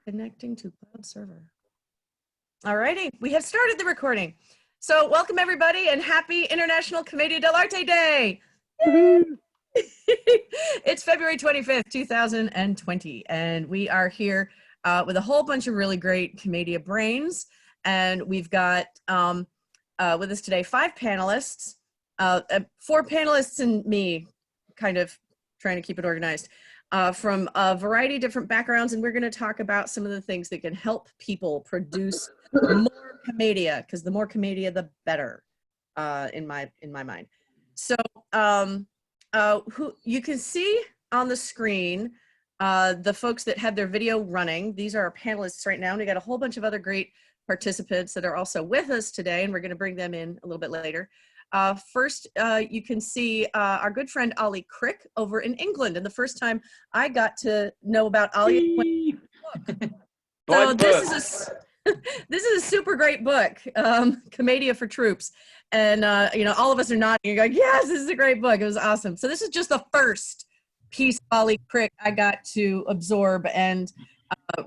Connecting to cloud server. All righty, we have started the recording. So welcome everybody and happy International Commedia dell Arte Day. It's February 25th, 2020, and we are here with a whole bunch of really great Commedia brains. And we've got with us today 5 panelists, 4 panelists and me, kind of trying to keep it organized, from a variety of different backgrounds. And we're going to talk about some of the things that can help people produce more Commedia, because the more Commedia, the better, in my mind. So who you can see on the screen, the folks that have their video running. These are our panelists right now, and we got a whole bunch of other great participants that are also with us today, and we're going to bring them in a little bit later. First, you can see our good friend Olly Crick over in England, and the first time I got to know about Olly. So this is a super great book, Commedia for Troops, and you know, all of us are nodding. You're like, yes, this is a great book. It was awesome. So this is just the first piece of Olly Crick I got to absorb and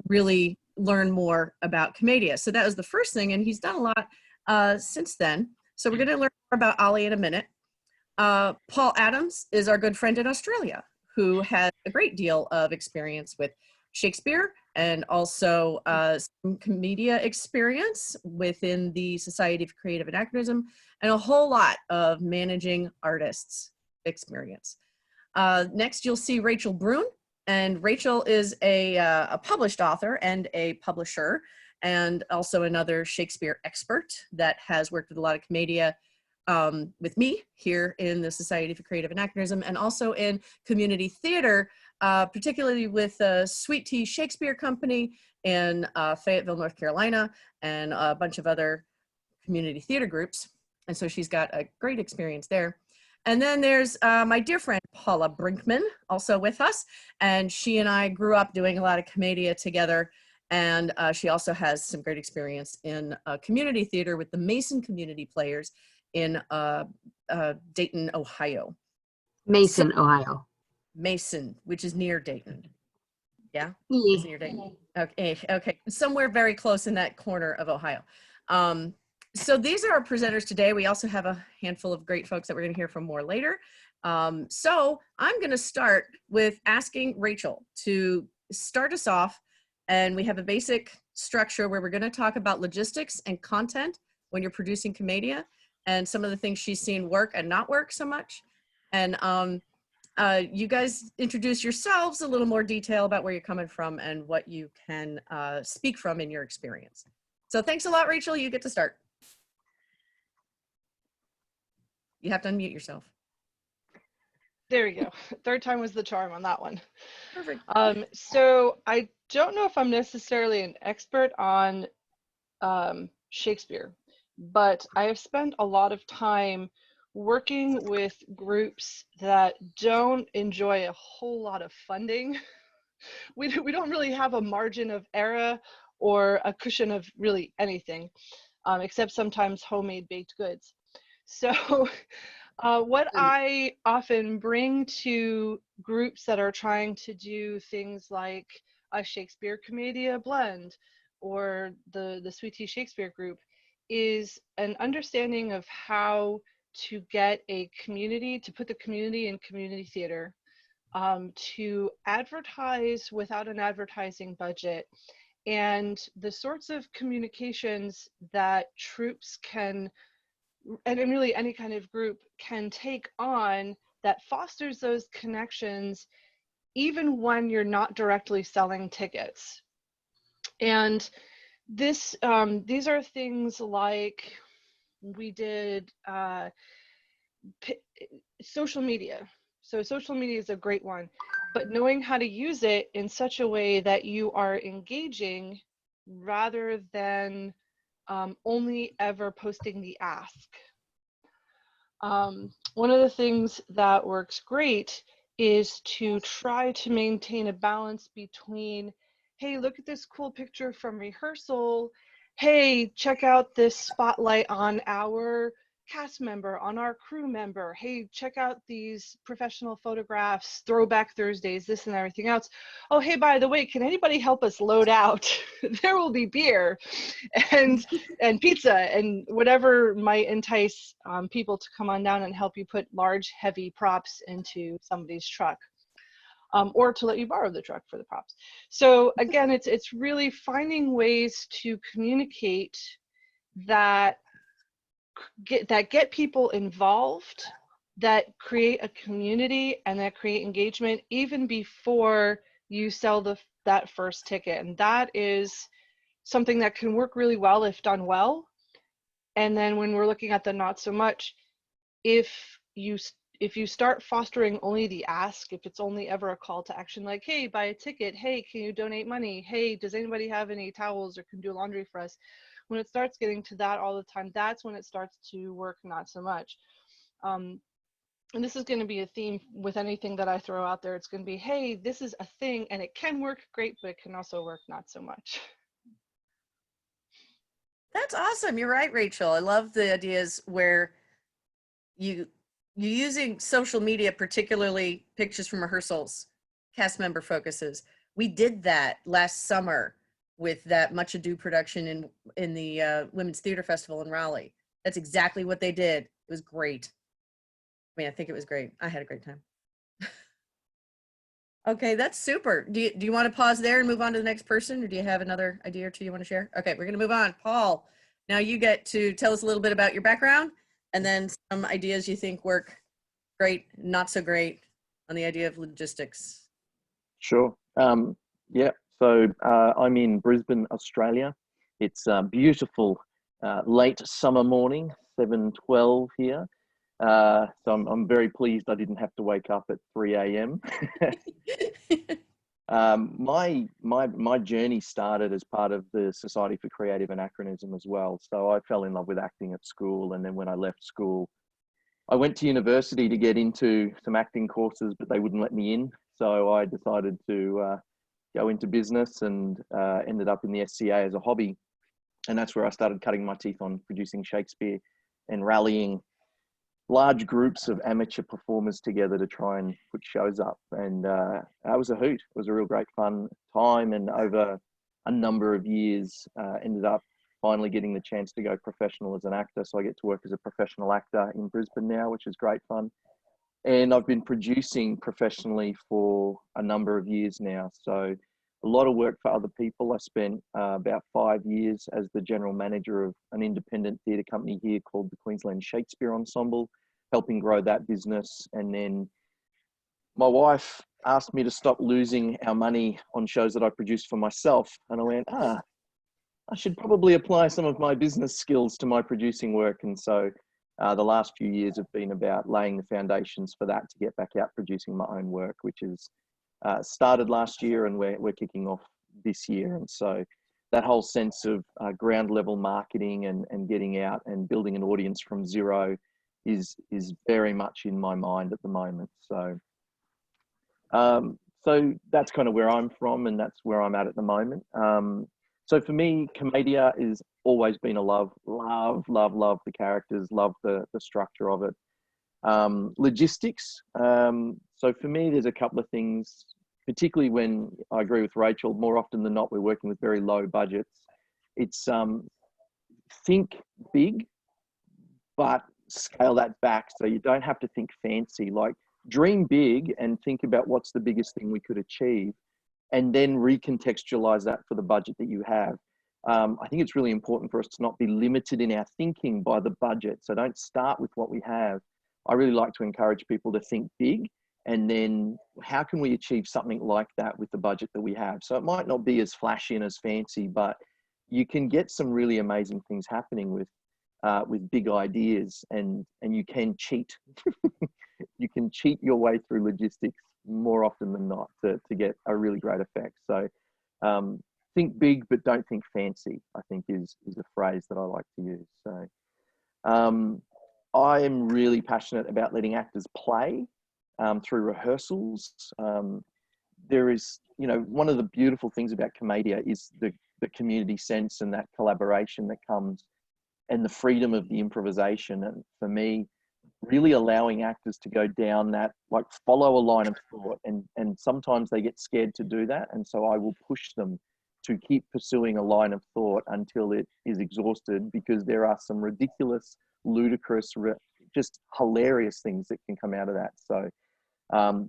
really learn more about Commedia. So that was the first thing, and he's done a lot since then. So we're going to learn more about Olly in a minute. Paul Adams is our good friend in Australia, who has a great deal of experience with Shakespeare and also some Commedia experience within the Society for Creative Anachronism, and a whole lot of managing artists experience. Next, you'll see Rachel Brune, and Rachel is a published author and a publisher, and also another Shakespeare expert that has worked with a lot of Commedia with me here in the Society for Creative Anachronism, and also in community theater, particularly with Sweet Tea Shakespeare Company in Fayetteville, North Carolina, and a bunch of other community theater groups. And so she's got a great experience there. And then there's my dear friend Paula Brinkman, also with us, and she and I grew up doing a lot of Commedia together. And she also has some great experience in community theater with the Mason Community Players in Dayton, Ohio. Ohio. Mason, which is near Dayton. Yeah? Yeah. It's near Dayton. Okay. Somewhere very close in that corner of Ohio. So these are our presenters today. We also have a handful of great folks that we're going to hear from more later. So I'm going to start with asking Rachel to start us off. And we have a basic structure where we're going to talk about logistics and content when you're producing Commedia, and some of the things she's seen work and not work so much. And you guys introduce yourselves, a little more detail about where you're coming from and what you can speak from in your experience. So thanks a lot, Rachel. You get to start. You have to unmute yourself. There we go. Third time was the charm on that one. Perfect. So I don't know if I'm necessarily an expert on Shakespeare, but I have spent a lot of time working with groups that don't enjoy a whole lot of funding. We don't really have a margin of error or a cushion of really anything, except sometimes homemade baked goods. So what I often bring to groups that are trying to do things like a Shakespeare Commedia blend or the Sweet Tea Shakespeare group is an understanding of how to get a community, to put the community in community theater, to advertise without an advertising budget, and the sorts of communications that troops can, and really any kind of group can take on that fosters those connections even when you're not directly selling tickets. And this these are things like we did social media. So social media is a great one, but knowing how to use it in such a way that you are engaging rather than only ever posting the ask. One of the things that works great is to try to maintain a balance between, hey, look at this cool picture from rehearsal. Hey, check out this spotlight on our cast member, on our crew member. Hey, check out these professional photographs, Throwback Thursdays, this and everything else. Oh, hey, by the way, can anybody help us load out? There will be beer and pizza and whatever might entice people to come on down and help you put large, heavy props into somebody's truck. Or to let you borrow the truck for the props. So again, it's really finding ways to communicate that get people involved, that create a community, and that create engagement even before you sell that first ticket. And that is something that can work really well if done well. And then when we're looking at the not so much, if you start fostering only the ask, if it's only ever a call to action, like, hey, buy a ticket, hey, can you donate money, hey, does anybody have any towels or can do laundry for us? When it starts getting to that all the time, that's when it starts to work not so much. And this is going to be a theme with anything that I throw out there. It's going to be, hey, this is a thing and it can work great, but it can also work not so much. That's awesome. You're right, Rachel. I love the ideas where you're using social media, particularly pictures from rehearsals, cast member focuses. We did that last summer with that Much Ado production in the Women's Theater Festival in Raleigh. That's exactly what they did. It was great. I mean, I think it was great. I had a great time. Okay, that's super. Do you want to pause there and move on to the next person, or do you have another idea or two you want to share? Okay, we're going to move on. Paul, now you get to tell us a little bit about your background and then some ideas you think work great, not so great on the idea of logistics. Sure. Yeah. So I'm in Brisbane, Australia. It's a beautiful late summer morning, 7:12 here. So I'm very pleased I didn't have to wake up at 3 a.m. My journey started as part of the Society for Creative Anachronism as well. So I fell in love with acting at school, and then when I left school, I went to university to get into some acting courses, but they wouldn't let me in. So I decided to go into business and ended up in the SCA as a hobby. And that's where I started cutting my teeth on producing Shakespeare and rallying large groups of amateur performers together to try and put shows up. And that was a hoot. It was a real great fun time. And over a number of years, ended up finally getting the chance to go professional as an actor. So I get to work as a professional actor in Brisbane now, which is great fun. And I've been producing professionally for a number of years now. So a lot of work for other people. I spent about 5 years as the general manager of an independent theatre company here called the Queensland Shakespeare Ensemble, helping grow that business. And then my wife asked me to stop losing our money on shows that I produced for myself. And I went, I should probably apply some of my business skills to my producing work. And so the last few years have been about laying the foundations for that to get back out producing my own work, which is started last year and we're kicking off this year. And so that whole sense of ground level marketing and getting out and building an audience from zero is very much in my mind at the moment. So so that's kind of where I'm from, and that's where I'm at the moment. So for me, Commedia has always been a love the characters, love the structure of it. Logistics. So for me, there's a couple of things, particularly when I agree with Rachel, more often than not, we're working with very low budgets. It's think big, but scale that back so you don't have to think fancy. Like dream big and think about what's the biggest thing we could achieve, and then recontextualize that for the budget that you have. I think it's really important for us to not be limited in our thinking by the budget. So don't start with what we have. I really like to encourage people to think big, and then how can we achieve something like that with the budget that we have? So it might not be as flashy and as fancy, but you can get some really amazing things happening with big ideas, and you can cheat. You can cheat your way through logistics more often than not to get a really great effect. So think big, but don't think fancy, I think is a phrase that I like to use. So I am really passionate about letting actors play through rehearsals. There is, one of the beautiful things about Commedia is the community sense and that collaboration that comes. and the freedom of the improvisation. And for me, really allowing actors to go down that, like, follow a line of thought, and sometimes they get scared to do that, and so I will push them to keep pursuing a line of thought until it is exhausted, because there are some ridiculous, ludicrous, just hilarious things that can come out of that. So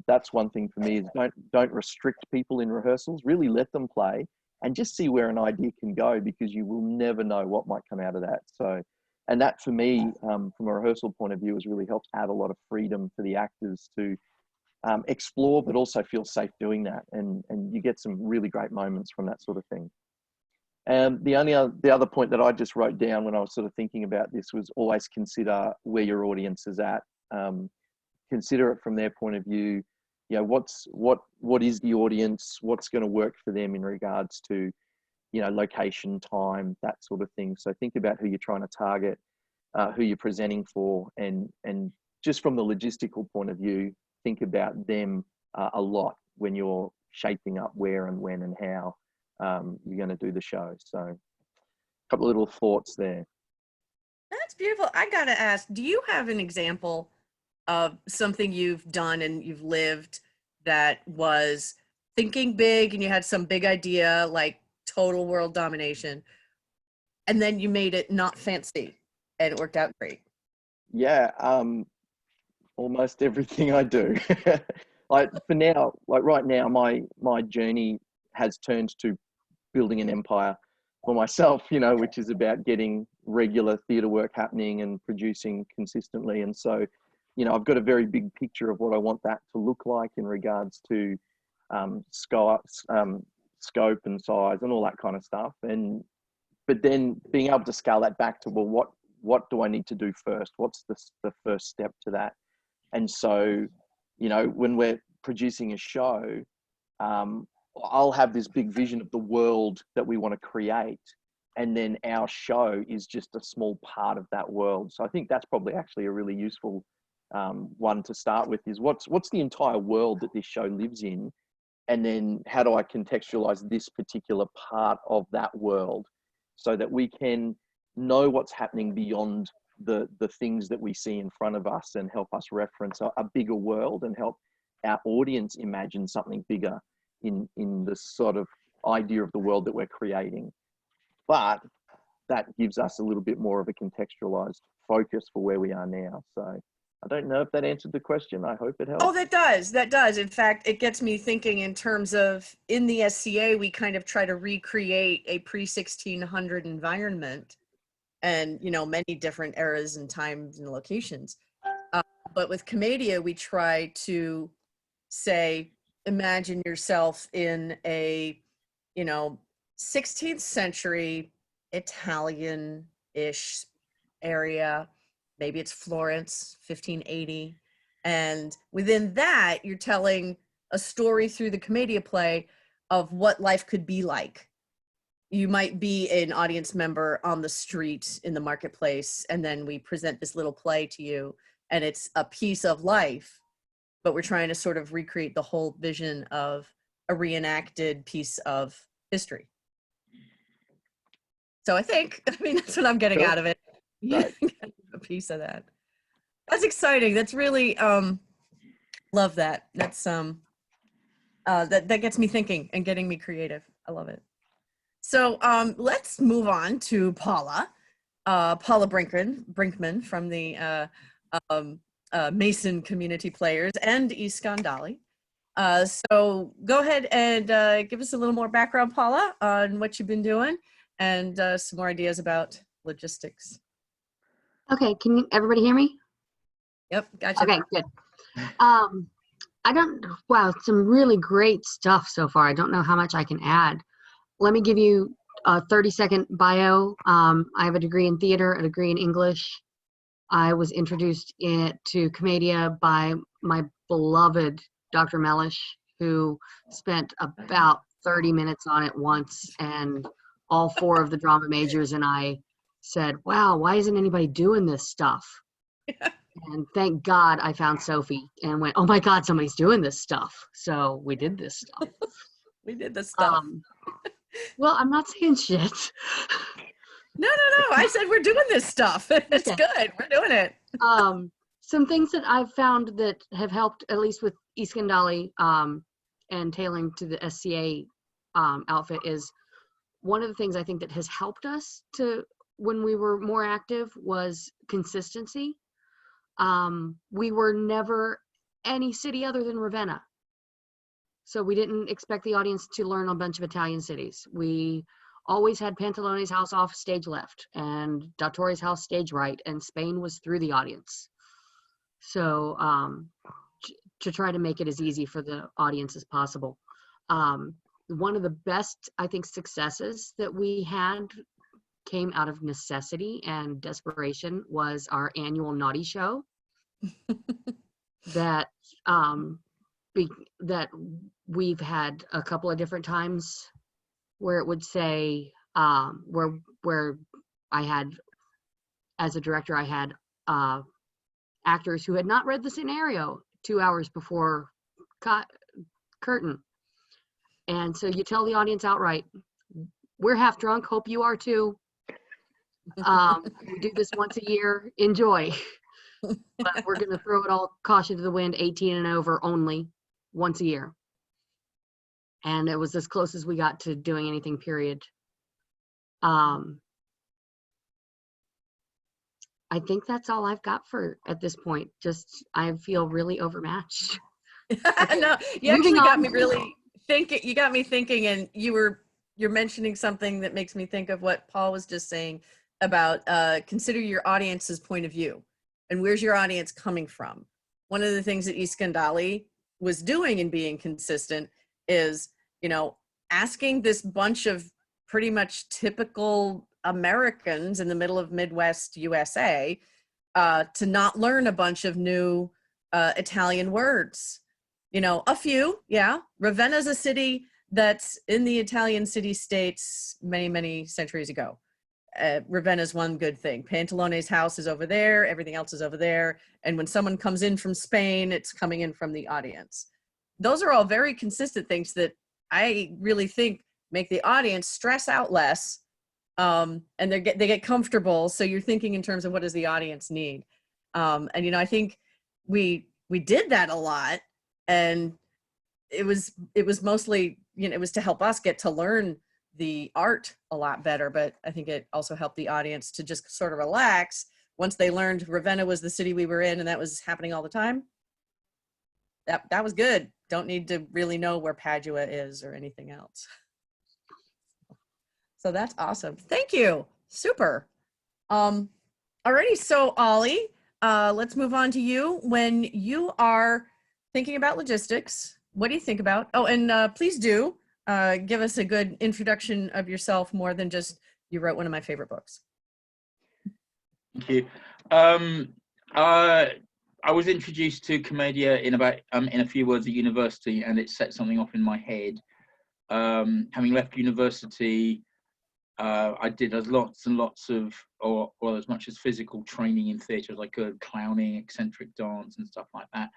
that's one thing for me, is don't restrict people in rehearsals. Really let them play and just see where an idea can go, because you will never know what might come out of that. So, and that for me, from a rehearsal point of view, has really helped add a lot of freedom for the actors to explore, but also feel safe doing that. And you get some really great moments from that sort of thing. And the other point that I just wrote down when I was sort of thinking about this was always consider where your audience is at. Consider it from their point of view. You know, what is the audience? What's going to work for them in regards to, you know, location, time, that sort of thing. So think about who you're trying to target, who you're presenting for, and just from the logistical point of view, think about them a lot when you're shaping up where and when and how you're going to do the show. So a couple of little thoughts there. That's beautiful. I gotta ask, do you have an example of something you've done and you've lived that was thinking big and you had some big idea, like total world domination, and then you made it not fancy and it worked out great? Yeah, almost everything I do. Like for now, like right now, my journey has turned to building an empire for myself, you know, which is about getting regular theatre work happening and producing consistently. And so, you know, I've got a very big picture of what I want that to look like in regards to scope and size and all that kind of stuff. But then being able to scale that back to, well, what do I need to do first? What's the first step to that? And so, you know, when we're producing a show, I'll have this big vision of the world that we want to create, and then our show is just a small part of that world. So I think that's probably actually a really useful one to start with, is what's the entire world that this show lives in, and then how do I contextualize this particular part of that world so that we can know what's happening beyond the things that we see in front of us, and help us reference a bigger world and help our audience imagine something bigger in the sort of idea of the world that we're creating. But that gives us a little bit more of a contextualized focus for where we are now. So I don't know if that answered the question. I hope it helps. Oh, that does. In fact, it gets me thinking in terms of, in the SCA, we kind of try to recreate a pre-1600 environment, and, you know, many different eras and times and locations. But with Commedia, we try to say, imagine yourself in a, you know, 16th century Italian-ish area. Maybe it's Florence, 1580. And within that, you're telling a story through the Commedia play of what life could be like. You might be an audience member on the street in the marketplace, and then we present this little play to you, and it's a piece of life, but we're trying to sort of recreate the whole vision of a reenacted piece of history. So I mean, that's what I'm getting out of it. Right. A piece of that. That's exciting. That's really, love that. That's, that gets me thinking and getting me creative. I love it. So let's move on to Paula Brinkman from the Mason Community Players and Iskandali. So go ahead and give us a little more background, Paula, on what you've been doing, and some more ideas about logistics. Okay, can everybody hear me? Yep, gotcha. Okay, good. Wow, some really great stuff so far. I don't know how much I can add. Let me give you a 30-second bio. I have a degree in theater, a degree in English. I was introduced to Commedia by my beloved Dr. Mellish, who spent about 30 minutes on it once, and all 4 of the drama majors and I said, wow, why isn't anybody doing this stuff? And thank God I found Sophie and went, oh my God, somebody's doing this stuff. So we did this stuff. We did this stuff. Well, I'm not saying shit. No, I said we're doing this stuff. It's Okay. good. We're doing it. Some things that I've found that have helped, at least with Iskandali, and tailoring to the SCA outfit, is one of the things I think that has helped us to, when we were more active, was consistency. We were never any city other than Ravenna. So we didn't expect the audience to learn a bunch of Italian cities. We always had Pantalone's house off stage left and Dattore's house stage right, and Spain was through the audience. So to try to make it as easy for the audience as possible. One of the best, I think, successes that we had came out of necessity and desperation was our annual naughty show that that we've had a couple of different times where it would say where I had, as a director, I had actors who had not read the scenario 2 hours before curtain, and so you tell the audience outright, we're half drunk, hope you are too. We do this once a year, enjoy. But we're going to throw it all caution to the wind, 18 and over only, once a year. And it was as close as we got to doing anything, period. I think that's all I've got for at this point. Just, I feel really overmatched. Okay. No, you actually got me really thinking. You got me thinking, and you're mentioning something that makes me think of what Paul was just saying about consider your audience's point of view and where's your audience coming from. One of the things that Iskandali was doing and being consistent is, you know, asking this bunch of pretty much typical Americans in the middle of Midwest USA to not learn a bunch of new Italian words. You know, a few, yeah. Ravenna's a city that's in the Italian city-states many, many centuries ago. Ravenna's one good thing. Pantalone's house is over there, everything else is over there. And when someone comes in from Spain, it's coming in from the audience. Those are all very consistent things that I really think make the audience stress out less, and they get comfortable. So you're thinking in terms of what does the audience need. And, you know, I think we did that a lot, and it was mostly, you know, it was to help us get to learn the art a lot better, but I think it also helped the audience to just sort of relax once they learned Ravenna was the city we were in and that was happening all the time. That was good. Don't need to really know where Padua is or anything else. So that's awesome. Thank you. Super. Alrighty, so Olly, let's move on to you. When you are thinking about logistics, what do you think about? Oh, and please do give us a good introduction of yourself, more than just you wrote one of my favorite books. Thank you. I was introduced to Commedia in about in a few words at university, and it set something off in my head. Having left university, I did lots and lots of, or as much as physical training in theatre as I could, clowning, eccentric dance and stuff like that,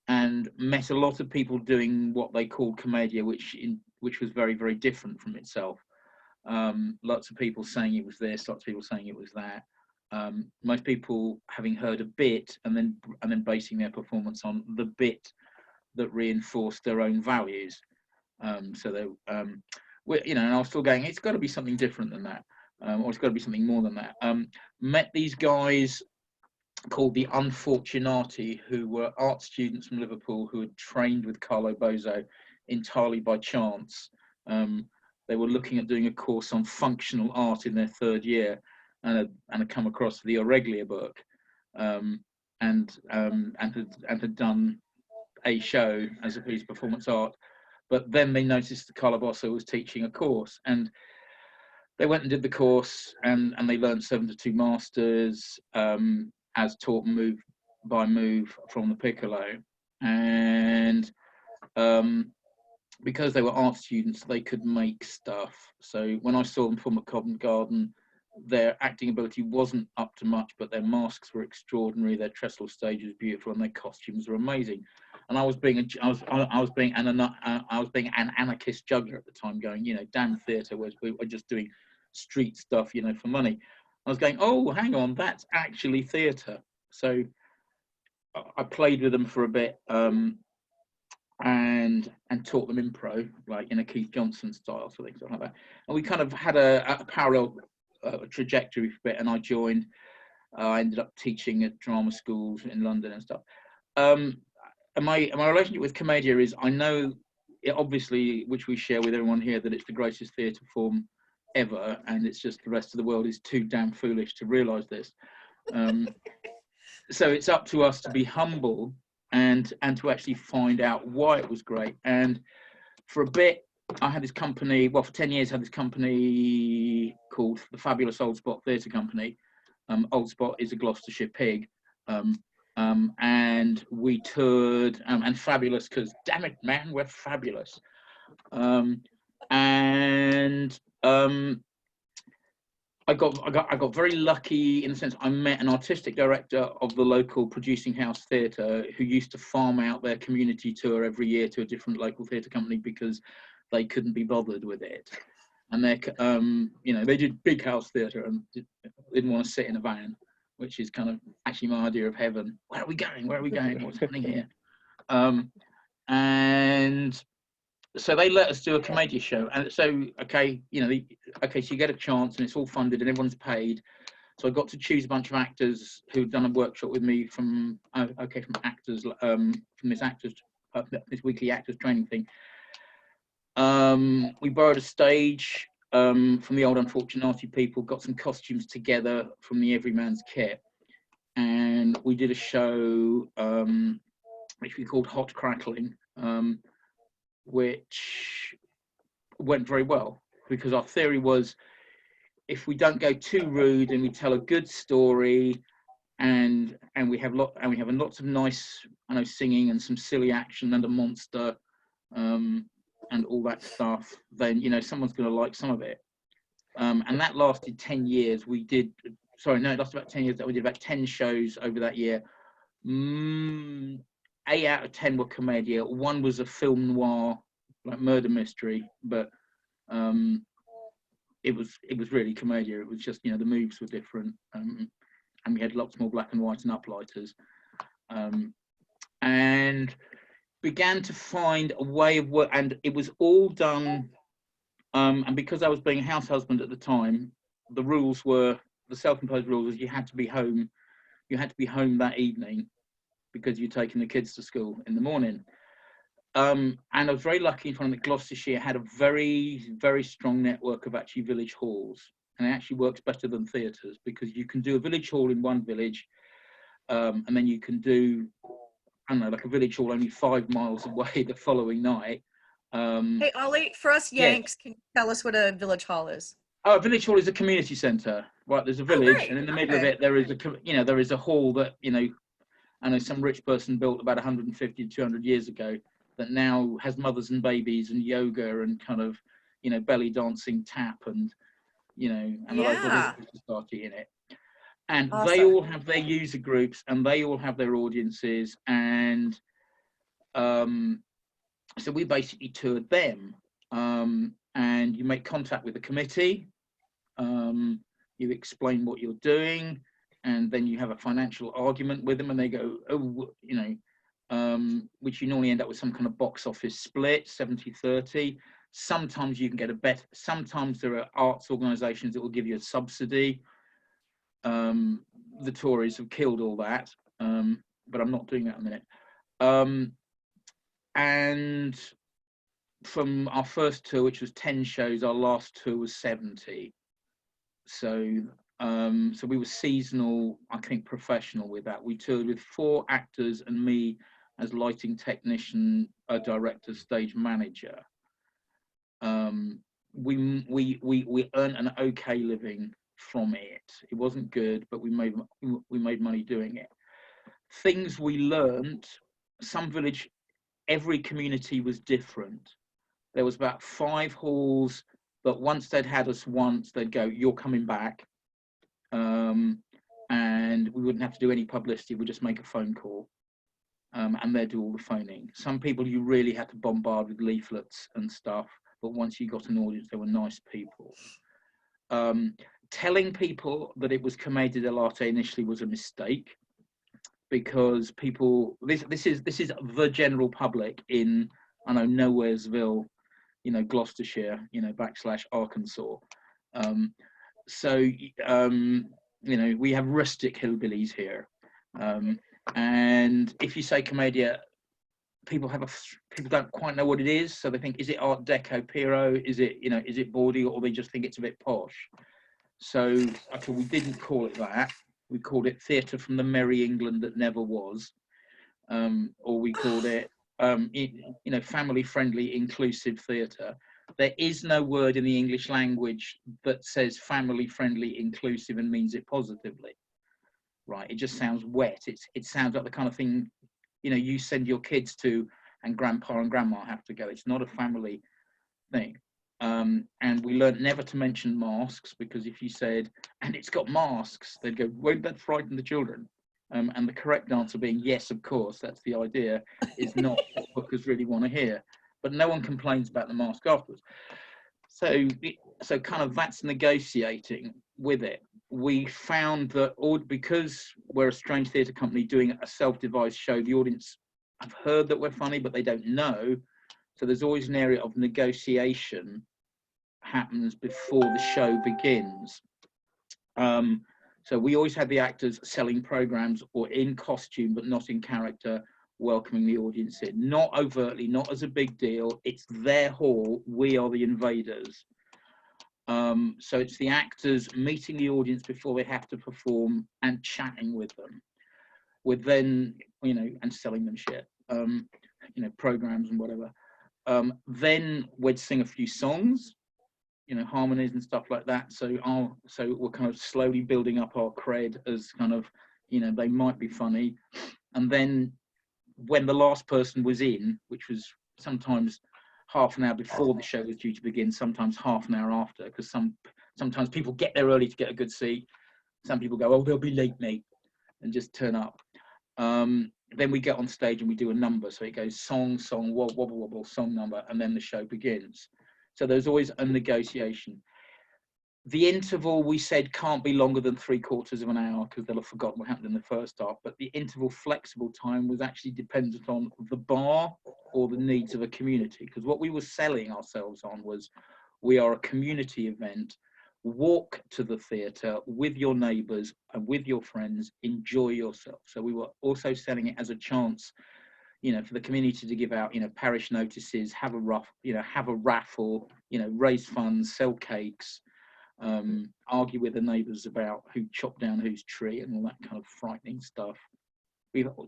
and met a lot of people doing what they called Commedia, which was very, very different from itself. Lots of people saying it was this, lots of people saying it was that. Most people having heard a bit and then basing their performance on the bit that reinforced their own values. So they, you know, and I was still going, it's got to be something different than that, or it's got to be something more than that. Met these guys called the Unfortunati, who were art students from Liverpool who had trained with Carlo Bozo entirely by chance. They were looking at doing a course on functional art in their third year, and had come across the Oreglia book, and had done a show as a piece of performance art. But then they noticed that Carlo Bozo was teaching a course, and they went and did the course, and they learned 7/2 masters, as taught move by move from the piccolo. And because they were art students, they could make stuff. So when I saw them perform at Covent Garden, their acting ability wasn't up to much, but their masks were extraordinary, their trestle stage was beautiful, and their costumes were amazing. And I was being an anarchist juggler at the time, going, you know, damn theatre, we're just doing street stuff, you know, for money. I was going, oh, hang on, that's actually theatre. So I played with them for a bit, and taught them improv, like in a Keith Johnson style, so things like that. And we kind of had a parallel trajectory for a bit, and I joined. I ended up teaching at drama schools in London and stuff. And my relationship with Commedia is, I know, it obviously, which we share with everyone here, that it's the greatest theatre form ever, and it's just the rest of the world is too damn foolish to realise this. So it's up to us to be humble and to actually find out why it was great. And for a bit, I had this company, well, for 10 years, I had this company called the Fabulous Old Spot Theatre Company. Old Spot is a Gloucestershire pig. And we toured, and fabulous, because damn it, man, we're fabulous. I got very lucky in the sense I met an artistic director of the local producing house theatre who used to farm out their community tour every year to a different local theatre company because they couldn't be bothered with it. And they, you know, they did big house theatre and didn't want to sit in a van, which is kind of actually my idea of heaven. Where are we going? Where are we going? What's happening here? And so they let us do a Commedia show. And so, okay, you know, okay, so you get a chance and it's all funded and everyone's paid. So I got to choose a bunch of actors who'd done a workshop with me from actors, from this weekly actors training thing. We borrowed a stage from the old Unfortunati people, got some costumes together from the Everyman's Kit, and we did a show which we called Hot Crackling, which went very well because our theory was, if we don't go too rude and we tell a good story and we have lots of nice, I know, singing and some silly action and a monster, and all that stuff, then, you know, someone's going to like some of it. And that lasted 10 years. It lasted about 10 years. We did about 10 shows over that year. 8 out of 10 were Commedia. 1 was a film noir, like murder mystery, but it was really Commedia. It was just, you know, the moves were different, and we had lots more black and white and uplighters, and began to find a way of work. And it was all done, and because I was being a house husband at the time, the rules were, the self-imposed rules was you had to be home that evening because you're taking the kids to school in the morning. And I was very lucky in finding that Gloucestershire had a very, very strong network of actually village halls. And it actually works better than theatres because you can do a village hall in one village, and then you can do, I don't know, like a village hall only 5 miles away the following night. Hey, Ollie, for us Yanks, can you tell us what a village hall is? Oh, a village hall is a community centre, right? There's a village, and in the middle of it, there is a hall that, you know, I know some rich person built about 150 to 200 years ago that now has mothers and babies and yoga and kind of, you know, belly dancing tap and, you know, and a local society in it. And awesome. They all have their user groups and they all have their audiences. And so we basically toured them, and you make contact with the committee. You explain what you're doing, and then you have a financial argument with them, and they go, oh, you know, which you normally end up with some kind of box office split, 70-30. Sometimes you can get a better, sometimes there are arts organisations that will give you a subsidy. The Tories have killed all that, but I'm not doing that in a minute. And from our first tour, which was 10 shows, our last tour was 70. So so we were seasonal, I think, professional with that. We toured with 4 actors and me as lighting technician, director, stage manager. We earned an okay living from it. It wasn't good, but we made money doing it. Things we learned, every community was different. There was about 5 halls that once they'd had us once, they'd go, you're coming back. And we wouldn't have to do any publicity, we'd just make a phone call. And they'd do all the phoning. Some people you really had to bombard with leaflets and stuff, but once you got an audience, they were nice people. telling people that it was Commedia dell Arte initially was a mistake, because people, this is the general public in, I know, Nowheresville, you know, Gloucestershire, you know, / Arkansas. You know, we have rustic hillbillies here, and if you say Commedia, people don't quite know what it is, so they think, is it Art Deco Piero? Is it, you know, is it bawdy, or they just think it's a bit posh? So, okay, we didn't call it that. We called it Theatre from the Merry England That Never Was, or we called it, you know, family-friendly, inclusive theatre. There is no word in the English language that says family-friendly, inclusive, and means it positively, right? It just sounds wet. It sounds like the kind of thing, you know, you send your kids to, and grandpa and grandma have to go. It's not a family thing. And we learned never to mention masks, because if you said, and it's got masks, they'd go, won't that frighten the children? And the correct answer being, yes, of course, that's the idea, is not what bookers really want to hear. But no one complains about the mask afterwards. So kind of that's negotiating with it. We found that because we're a strange theatre company doing a self-devised show, the audience have heard that we're funny, but they don't know. So there's always an area of negotiation happens before the show begins. So we always had the actors selling programs or in costume, but not in character, welcoming the audience in. Not overtly, not as a big deal. It's their hall. We are the invaders. So it's the actors meeting the audience before they have to perform and chatting with them. With then, you know, and selling them shit, you know, programs and whatever. Then we'd sing a few songs, you know, harmonies and stuff like that. So we're kind of slowly building up our cred as kind of, you know, they might be funny. And then when the last person was in, which was sometimes half an hour before the show was due to begin, sometimes half an hour after, because sometimes people get there early to get a good seat. Some people go, oh, they'll be late, mate, and just turn up. Then we get on stage and we do a number. So it goes song, wobble, wobble, song, number, and then the show begins. So there's always a negotiation. The interval, we said, can't be longer than 3/4 of an hour, because they'll have forgotten what happened in the first half. But the interval flexible time was actually dependent on the bar or the needs of a community. Because what we were selling ourselves on was, we are a community event. Walk to the theatre with your neighbours and with your friends, enjoy yourself. So we were also selling it as a chance, you know, for the community to give out, you know, parish notices, have a raffle, you know, raise funds, sell cakes, argue with the neighbours about who chopped down whose tree and all that kind of frightening stuff.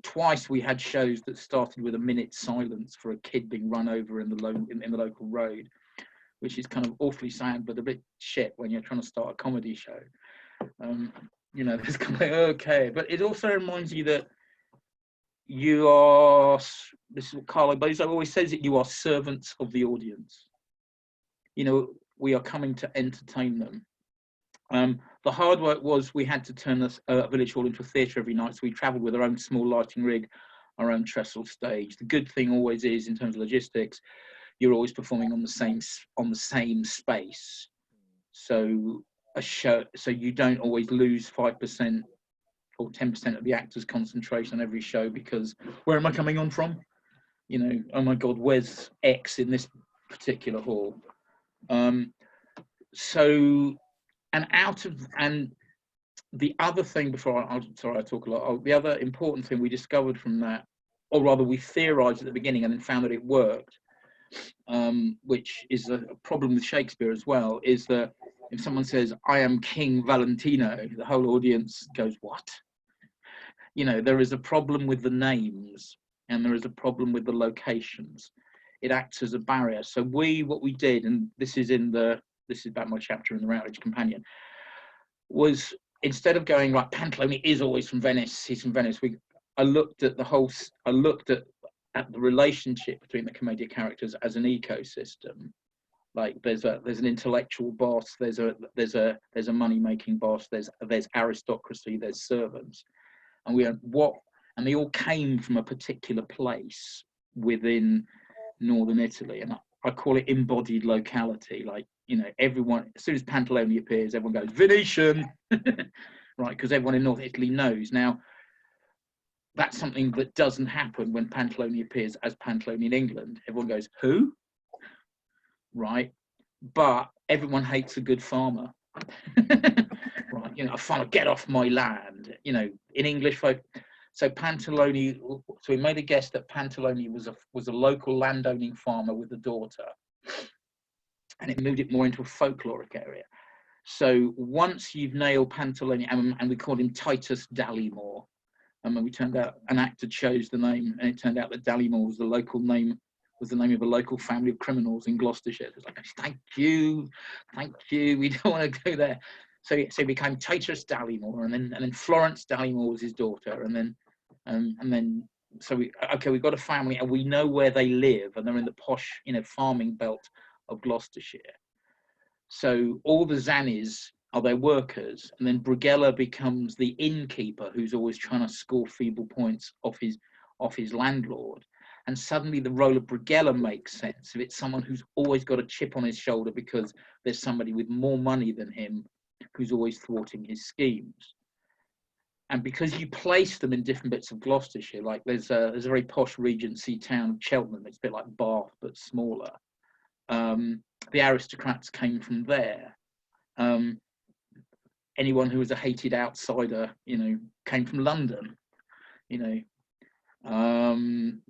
Twice we had shows that started with a minute's silence for a kid being run over in the local road, which is kind of awfully sad, but a bit shit when you're trying to start a comedy show. You know, there's kind of like, okay, but it also reminds you that you are, this is what Carlo Bozo always says, that you are servants of the audience. You know, we are coming to entertain them. The hard work was we had to turn this village hall into a theatre every night, so we travelled with our own small lighting rig, our own trestle stage. The good thing always is, in terms of logistics, you're always performing on the same space. So a show, so you don't always lose 5% or 10% of the actors' concentration on every show, because where am I coming on from? You know, oh my God, where's X in this particular hall? And the other thing, sorry, I talk a lot. The other important thing we discovered from that, or rather we theorized at the beginning and then found that it worked, which is a problem with Shakespeare as well, is that if someone says, I am King Valentino, the whole audience goes, what? You know, there is a problem with the names and there is a problem with the locations. It acts as a barrier. So what we did, and this is about my chapter in the Routledge Companion, was instead of going, like, Pantalone is always from Venice, he's from Venice, I looked at the relationship between the Commedia characters as an ecosystem. Like there's an intellectual boss, there's a money-making boss, there's aristocracy, there's servants, and they all came from a particular place within northern Italy, and I call it embodied locality. Like, you know, everyone, as soon as Pantalone appears, everyone goes, Venetian, right? Because everyone in North Italy knows. Now, that's something that doesn't happen when Pantalone appears as Pantalone in England. Everyone goes, who? Right? But everyone hates a good farmer. Right? You know, a farmer, get off my land. You know, in English folk. So Pantalone, so we made a guess that Pantalone was a local landowning farmer with a daughter. And it moved it more into a folkloric area. So once you've nailed Pantalone, and we called him Titus Dallimore, and when we turned out, an actor chose the name, and it turned out that Dallimore was the local name, was the name of a local family of criminals in Gloucestershire. It was like, thank you, we don't want to go there. So it became Titus Dallimore, and then Florence Dallimore was his daughter, and then so we've got a family, and we know where they live, and they're in the posh, you know, farming belt of Gloucestershire. So all the Zannies are their workers, and then Brighella becomes the innkeeper who's always trying to score feeble points off his landlord. And suddenly the role of Brighella makes sense. If it's someone who's always got a chip on his shoulder because there's somebody with more money than him who's always thwarting his schemes. And because you place them in different bits of Gloucestershire, like there's a very posh Regency town of Cheltenham, it's a bit like Bath but smaller. The aristocrats came from there. Anyone who was a hated outsider, you know, came from London, you know,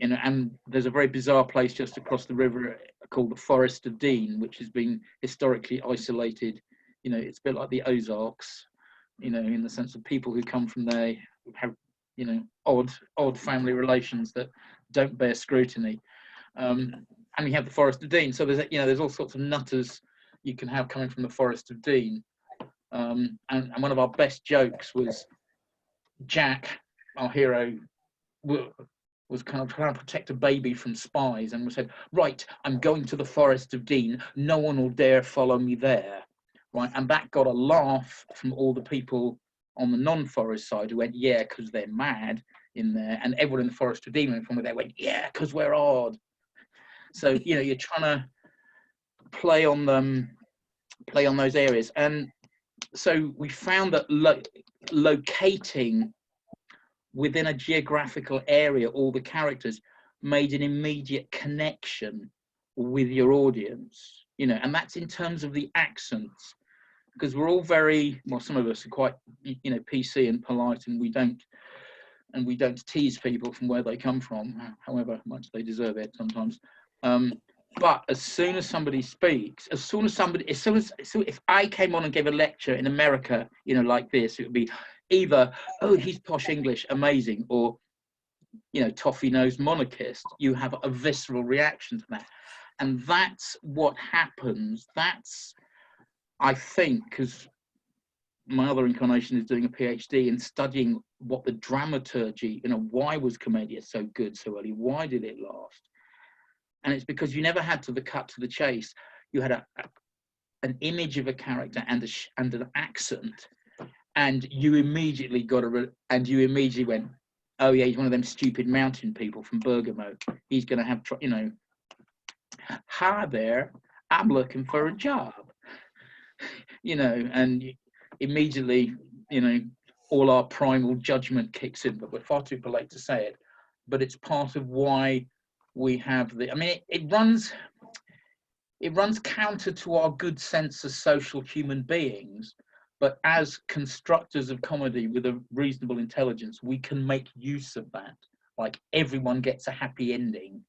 and there's a very bizarre place just across the river called the Forest of Dean, which has been historically isolated. You know, it's a bit like the Ozarks, you know, in the sense of people who come from there have, you know, odd family relations that don't bear scrutiny. And you have the Forest of Dean. So there's, you know, there's all sorts of nutters you can have coming from the Forest of Dean. And one of our best jokes was Jack, our hero, was kind of trying to protect a baby from spies, and we said, right, I'm going to the Forest of Dean. No one will dare follow me there. Right, and that got a laugh from all the people on the non-forest side who went, yeah, because they're mad in there. And everyone in the Forest of Dean from there went, yeah, because we're odd. So, you know, you're trying to play on those areas. And so we found that locating within a geographical area all the characters made an immediate connection with your audience, you know, and that's in terms of the accents, because we're all very, well, some of us are quite, you know, PC and polite, and we don't tease people from where they come from, however much they deserve it sometimes. But as soon as somebody speaks, if I came on and gave a lecture in America, you know, like this, it would be either, oh, he's posh English, amazing, or, you know, toffee-nosed monarchist. You have a visceral reaction to that. And that's what happens. That's, I think, because my other incarnation is doing a PhD in studying what the dramaturgy, you know, why was Commedia so good so early? Why did it last? And it's because you never had to cut to the chase. You had an image of a character and an accent, and you immediately went, oh yeah, he's one of them stupid mountain people from Bergamo. He's going to have, you know, hi there, I'm looking for a job, you know, and immediately, you know, all our primal judgment kicks in, but we're far too polite to say it. But it's part of why we have the, I mean, it runs counter to our good sense as social human beings, but as constructors of comedy with a reasonable intelligence, we can make use of that. Like, everyone gets a happy ending,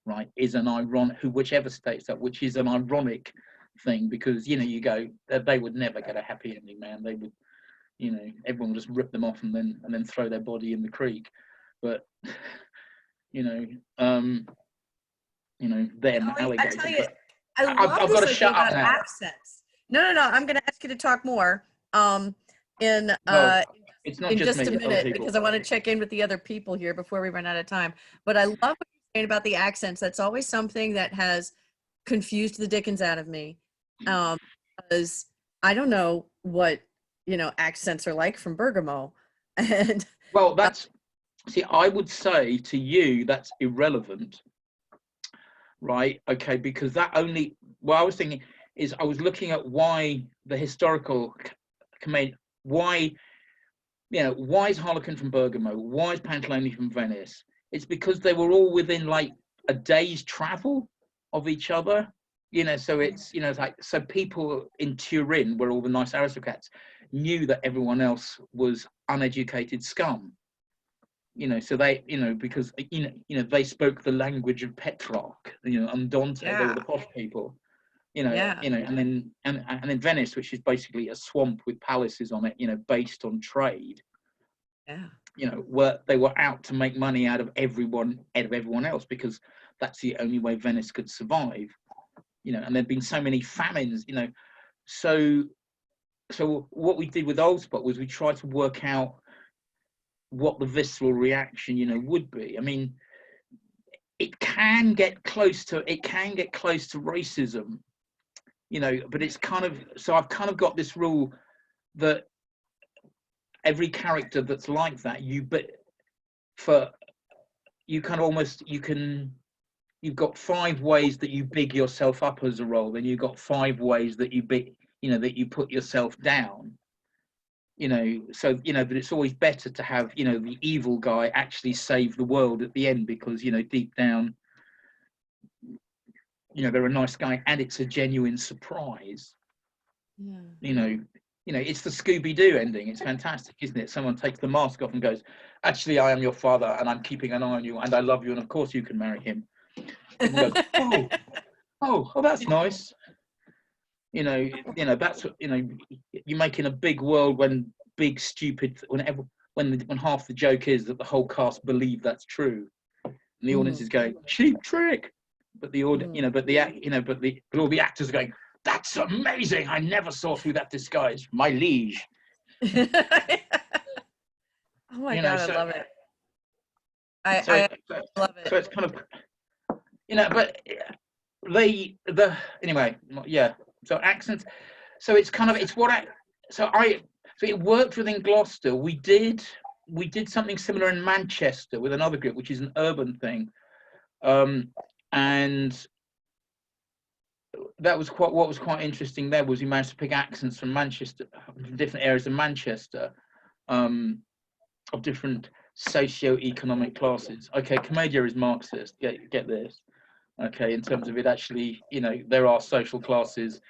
right, is an ironic, whichever states that, which is an ironic thing, because, you know, you go, they would never get a happy ending, man. They would, you know, everyone would just rip them off and then throw their body in the creek. But, you know, them, alligators. I tell you, I've got to shut up now. Accents. No. I'm going to ask you to talk more in it's not in just a me, minute, because I want to check in with the other people here before we run out of time. But I love what you're saying about the accents. That's always something that has confused the dickens out of me, because I don't know what, you know, accents are like from Bergamo. And well, that's, see, I would say to you that's irrelevant, right? Okay, because that only, well, I was thinking, is I was looking at why the historical commedia, why is Harlequin from Bergamo? Why is Pantalone from Venice? It's because they were all within like a day's travel of each other. So it's, it's like, so people in Turin, where all the nice aristocrats, knew that everyone else was uneducated scum. So they, because, they spoke the language of Petrarch, and Dante, they were the posh people. And then Venice, which is basically a swamp with palaces on it, based on trade. They were out to make money out of everyone else, because that's the only way Venice could survive. And there'd been so many famines. So what we did with Old Spot was we tried to work out what the visceral reaction, would be. I mean, it can get close to racism. But it's kind of, so I've kind of got this rule that every character that's like that, you've got 5 ways that you big yourself up as a role, then you've got 5 ways that you that you put yourself down. So but it's always better to have the evil guy actually save the world at the end, because deep down they're a nice guy and it's a genuine surprise. It's the Scooby-Doo ending. It's fantastic, isn't it? Someone takes the mask off and goes, actually, I am your father and I'm keeping an eye on you and I love you and of course you can marry him. And goes, oh, that's nice. That's what, you're making a big world when when half the joke is that the whole cast believe that's true. And the audience is going, cheap trick. But the audience, but all the actors are going, that's amazing. I never saw through that disguise, my liege. Oh my God, I love it. I love it. So it's kind of, but anyway, yeah. So accents. So it's kind of, so it worked within Gloucester. We did something similar in Manchester with another group, which is an urban thing. And that was what was quite interesting there was we managed to pick accents from Manchester, from different areas of Manchester, of different socio-economic classes. Okay, Commedia is Marxist, get this. Okay, in terms of it actually, there are social classes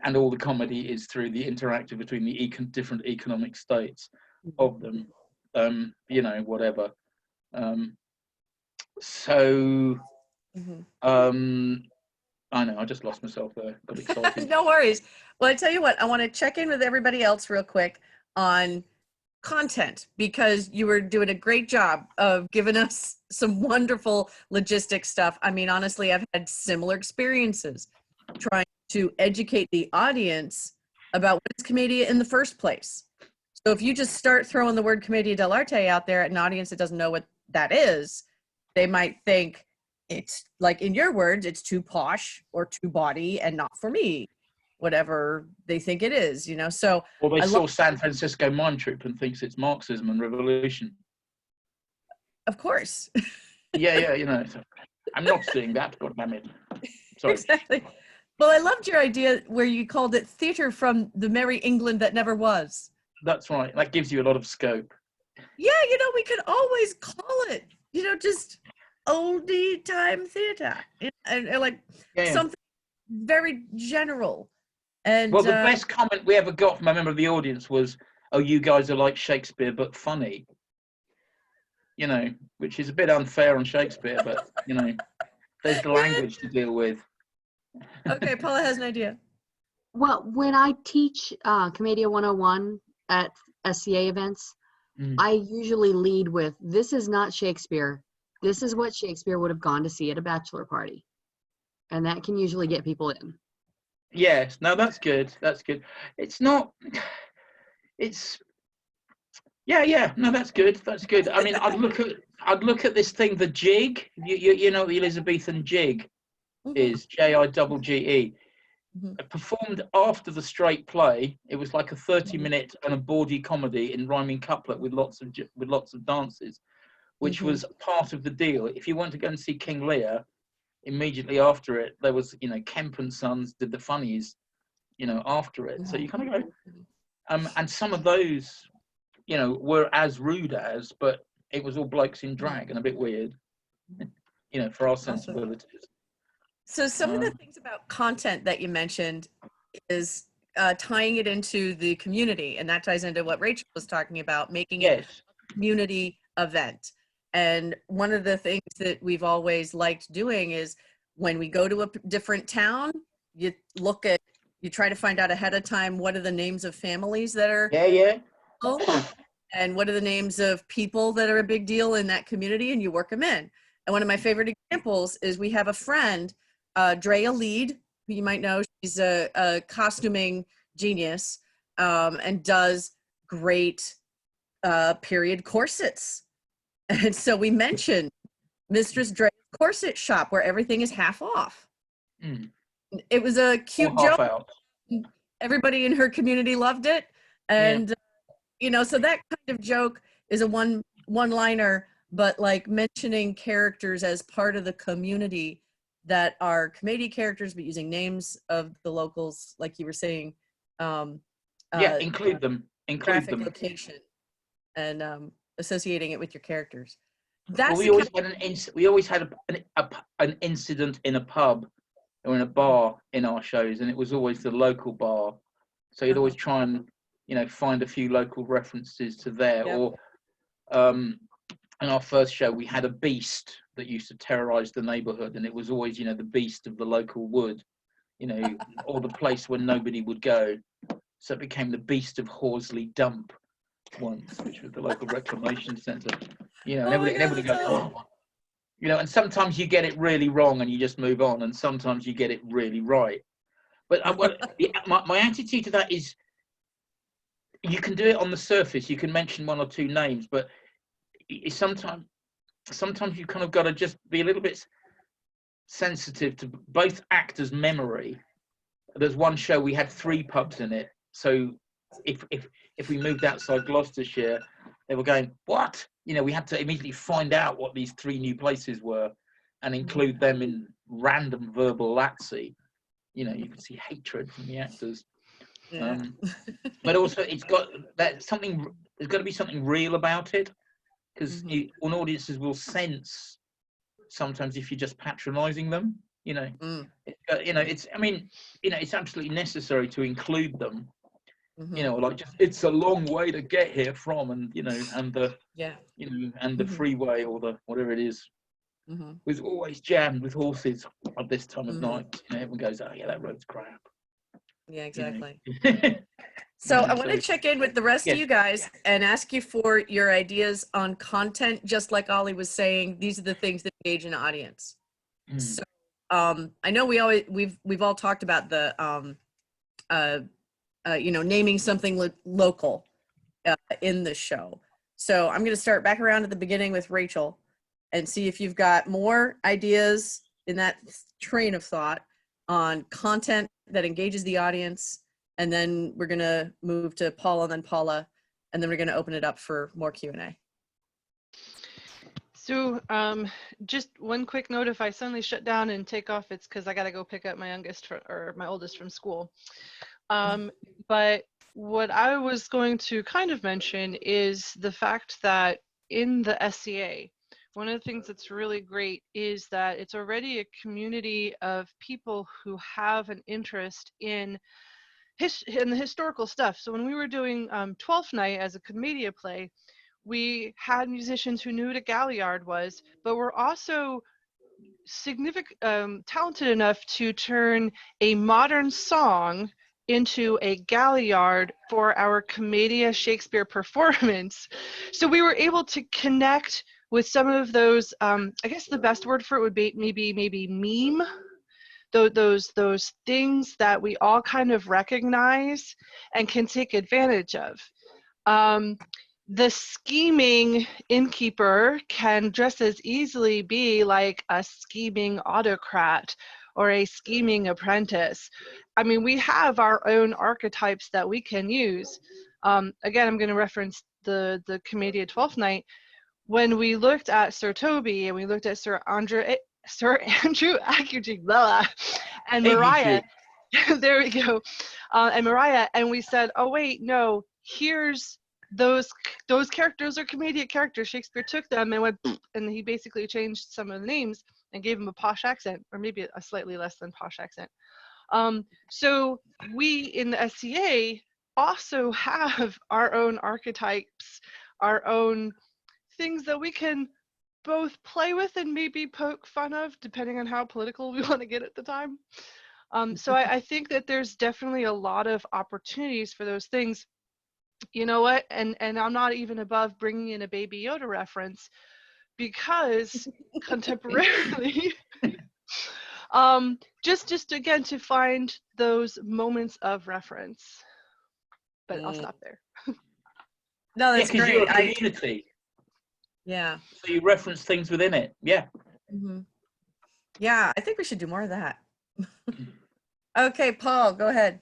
and all the comedy is through the interactive between the different economic states of them, whatever. I know, I just lost myself there. Got excited. No worries. Well, I tell you what, I want to check in with everybody else real quick on content, because you were doing a great job of giving us some wonderful logistic stuff. I mean, honestly, I've had similar experiences trying to educate the audience about what is Commedia in the first place. So if you just start throwing the word Commedia dell Arte out there at an audience that doesn't know what that is, they might think it's, like in your words, it's too posh or too bawdy and not for me, whatever they think it is, So well, they saw San Francisco Mime Troupe and thinks it's Marxism and revolution. Of course. Yeah, I'm not seeing that, but damn it. Sorry. Exactly. Well, I loved your idea where you called it theater from the merry England that never was. That's right. That gives you a lot of scope. Yeah, we could always call it, just oldie time theater, and like something very general. And well, the best comment we ever got from a member of the audience was, "Oh, you guys are like Shakespeare but funny," which is a bit unfair on Shakespeare, but there's the language to deal with. Okay, Paula has an idea. Well, when I teach Commedia 101 at SCA events, I usually lead with, this is not Shakespeare. This is what Shakespeare would have gone to see at a bachelor party. And that can usually get people in. Yes, no, that's good. That's good. It's not, yeah, no, that's good. That's good. I mean, I'd look at this thing, the jig, you know, the Elizabethan jig is JIGGE. Performed after the straight play. It was like a 30-minute and a bawdy comedy in rhyming couplet with lots of dances, which was part of the deal. If you want to go and see King Lear, immediately after it, there was, you know, Kemp and Sons did the funnies, you know, after it. So you kind of go, and some of those, you know, were as rude as, but it was all blokes in drag and a bit weird, you know, for our sensibilities. So some of the things about content that you mentioned is tying it into the community, and that ties into what Rachel was talking about, making it a community event. And one of the things that we've always liked doing is when we go to a different town, you try to find out ahead of time what are the names of families that are and what are the names of people that are a big deal in that community, and you work them in. And one of my favorite examples is we have a friend, Drea Lead, who you might know. She's a costuming genius and does great period corsets. And so we mentioned Mistress Drea's corset shop where everything is half off. It was a cute joke. Everybody in her community loved it. And, you know, so that kind of joke is a one-liner, but like mentioning characters as part of the community that are Commedia characters, but using names of the locals, like you were saying. Include them. Graphic location and associating it with your characters. Well, we always had an incident in a pub or in a bar in our shows, and it was always the local bar. So you'd always try and, you know, find a few local references to there. Or in our first show, we had a beast that used to terrorize the neighborhood, and it was always, you know, the beast of the local wood, you know, or the place where nobody would go. So it became the beast of Horsley Dump once, which was the local reclamation centre. You know, and everybody goes, oh. You know, and sometimes you get it really wrong and you just move on, and sometimes you get it really right. But my attitude to that is, you can do it on the surface. You can mention one or two names, but sometimes you kind of got to just be a little bit sensitive to both actors' memory. There's one show we had 3 pubs in it, so if we moved outside Gloucestershire, they were going, what? You know, we had to immediately find out what these 3 new places were and include them in random verbal latsy. You know, you can see hatred from the actors. But also it's got that something, there's got to be something real about it, because audiences will sense sometimes if you're just patronizing them, you know. You know, it's, I mean, you know, it's absolutely necessary to include them. You know, like, just, it's a long way to get here from, and, you know, and the you know, and the freeway or the whatever it is was always jammed with horses at this time of night. You know, everyone goes, oh yeah, that road's crap. Yeah, exactly. You know? So I want to check in with the rest of you guys and ask you for your ideas on content. Just like Olly was saying, these are the things that engage an audience. So I know we've all talked about the you know, naming something local in the show. So I'm going to start back around at the beginning with Rachel and see if you've got more ideas in that train of thought on content that engages the audience. And then we're going to move to Paula and then Paula, and then we're going to open it up for more Q&A. So just one quick note, if I suddenly shut down and take off, it's because I got to go pick up my my oldest from school. But what I was going to kind of mention is the fact that in the SCA, one of the things that's really great is that it's already a community of people who have an interest in the historical stuff. So when we were doing Twelfth Night as a Commedia play, we had musicians who knew what a galliard was, but were also talented enough to turn a modern song into a galliard for our Commedia Shakespeare performance. So we were able to connect with some of those, I guess the best word for it would be maybe meme, those things that we all kind of recognize and can take advantage of. The scheming innkeeper can just as easily be like a scheming autocrat or a scheming apprentice. I mean, we have our own archetypes that we can use. Again, I'm going to reference the Commedia Twelfth Night. When we looked at Sir Toby and we looked at Sir Sir Andrew Aguirre, blah, and Hey, Mariah. There we go. And Mariah, and we said, oh wait, no, here's those characters are Commedia characters. Shakespeare took them and went, and he basically changed some of the names and gave them a posh accent, or maybe a slightly less than posh accent. So we in the SCA also have our own archetypes, our own things that we can both play with and maybe poke fun of, depending on how political we want to get at the time. So I think that there's definitely a lot of opportunities for those things. You know what? And I'm not even above bringing in a Baby Yoda reference, because contemporarily, just again to find those moments of reference. But I'll stop there. No, that's because great. you're a community. Yeah. So you reference things within it. Yeah. Mm-hmm. Yeah, I think we should do more of that. Okay, Paul, go ahead.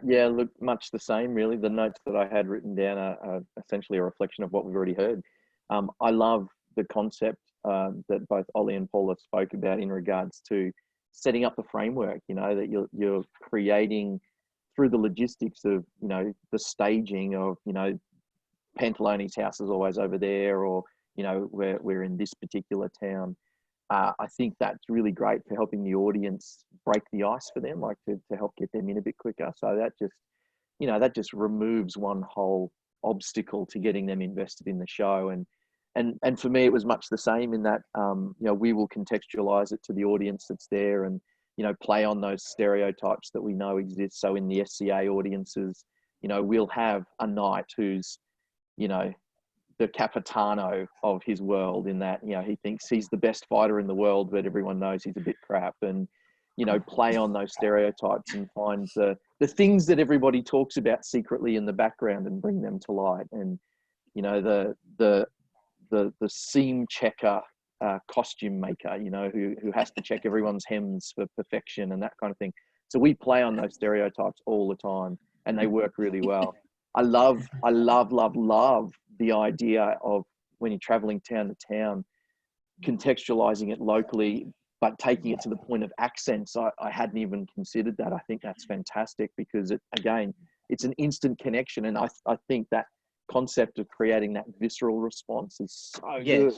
Yeah, look, much the same, really. The notes that I had written down are essentially a reflection of what we've already heard. I love the concept that both Olly and Paula spoke about in regards to setting up the framework, you know, that you're creating through the logistics of, you know, the staging of, you know, Pantalone's house is always over there, or, you know, we're in this particular town. I think that's really great for helping the audience break the ice for them, like to help get them in a bit quicker. So that just, you know, that just removes one whole obstacle to getting them invested in the show. And for me, it was much the same in that, you know, we will contextualize it to the audience that's there, and, you know, play on those stereotypes that we know exist. So in the SCA audiences, you know, we'll have a knight who's, you know, the capitano of his world, in that, you know, he thinks he's the best fighter in the world, but everyone knows he's a bit crap. And, you know, play on those stereotypes and find the things that everybody talks about secretly in the background and bring them to light. And, you know, the seam checker, costume maker, you know, who has to check everyone's hems for perfection and that kind of thing. So we play on those stereotypes all the time, and they work really well. I love the idea of, when you're traveling town to town, contextualizing it locally, but taking it to the point of accents. I hadn't even considered that. I think that's fantastic, because again, it's an instant connection. And I think that concept of creating that visceral response is so good.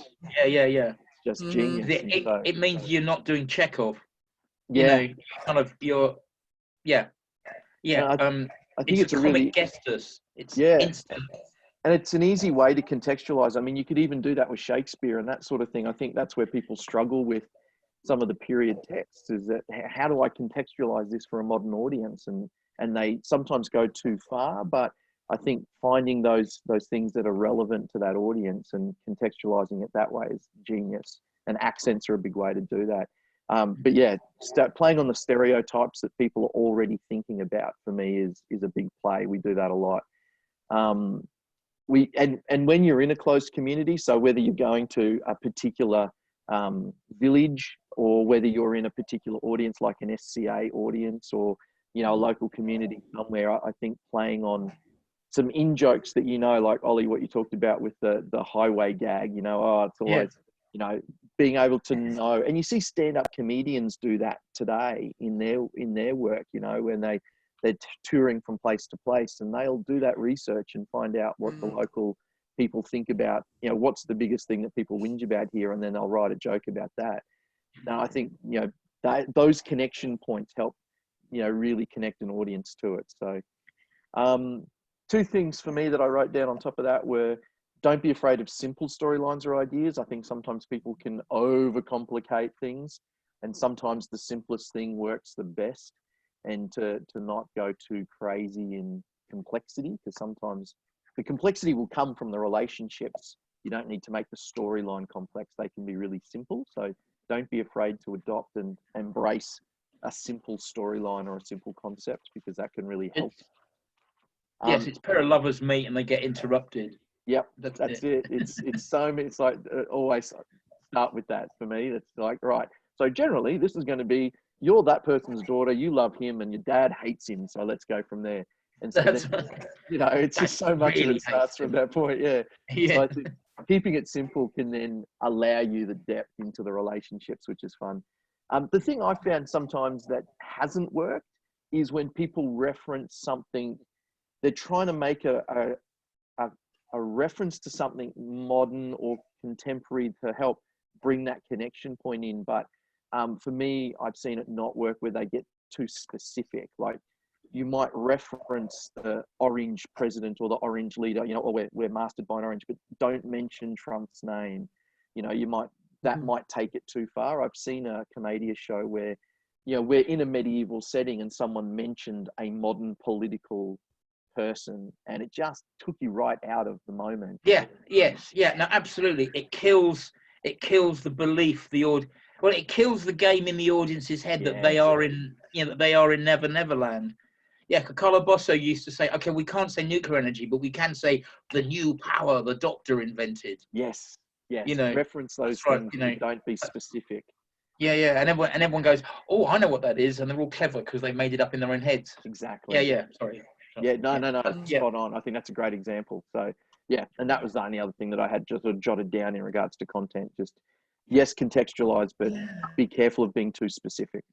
Yeah. Just genius. It means you're not doing Chekhov. Yeah. You know, kind of I think it's a really gestus. It's instant. And it's an easy way to contextualize. I mean, you could even do that with Shakespeare and that sort of thing. I think that's where people struggle with some of the period texts, is that how do I contextualize this for a modern audience? And they sometimes go too far, but I think finding those things that are relevant to that audience and contextualizing it that way is genius. And accents are a big way to do that. But yeah, start playing on the stereotypes that people are already thinking about, for me, is a big play. We do that a lot. And when you're in a closed community, so whether you're going to a particular village, or whether you're in a particular audience like an SCA audience, or, you know, a local community somewhere, I think playing on some in-jokes that, you know, like Olly, what you talked about with the highway gag, you know, it's always, you know, being able to know, and you see stand-up comedians do that today in their work, you know, when they're touring from place to place, and they'll do that research and find out what the local people think about, you know, what's the biggest thing that people whinge about here, and then they'll write a joke about that. Now, I think, you know, those connection points help, you know, really connect an audience to it. So two things for me that I wrote down on top of that were, don't be afraid of simple storylines or ideas. I think sometimes people can overcomplicate things, and sometimes the simplest thing works the best. And to not go too crazy in complexity, because sometimes the complexity will come from the relationships. You don't need to make the storyline complex. They can be really simple. So don't be afraid to adopt and embrace a simple storyline or a simple concept, because that can really help. Yes, it's pair of lovers meet and they get interrupted. Yep, that's it. It's like always start with that for me. It's like, right, so generally this is going to be, you're that person's daughter, you love him, and your dad hates him, so let's go from there. And so then, you know, it's just so much really of it starts from that point. Yeah. So keeping it simple can then allow you the depth into the relationships, which is fun. The thing I found sometimes that hasn't worked is when people reference something, they're trying to make a reference to something modern or contemporary to help bring that connection point in. But for me, I've seen it not work where they get too specific. Like you might reference the orange president or the orange leader, you know, or we're mastered by an orange, but don't mention Trump's name. You know, that might take it too far. I've seen a Commedia show where, you know, we're in a medieval setting and someone mentioned a modern political person and it just took you right out of the moment. Yeah, yes, yeah, no, absolutely. It kills the belief, it kills the game in the audience's head that they are in, you know, that they are in Never Neverland. Yeah, Carlo Bosso used to say, okay, we can't say nuclear energy, but we can say the new power the Doctor invented. Yes, you know, reference those right, things, you know, but don't be specific. Yeah, yeah, and everyone goes, oh, I know what that is, and they're all clever because they made it up in their own heads. Exactly. Yeah, yeah. Sorry. Yeah, no, spot on. I think that's a great example. So yeah, and that was the only other thing that I had just sort of jotted down in regards to content. Just yes, contextualize, but be careful of being too specific.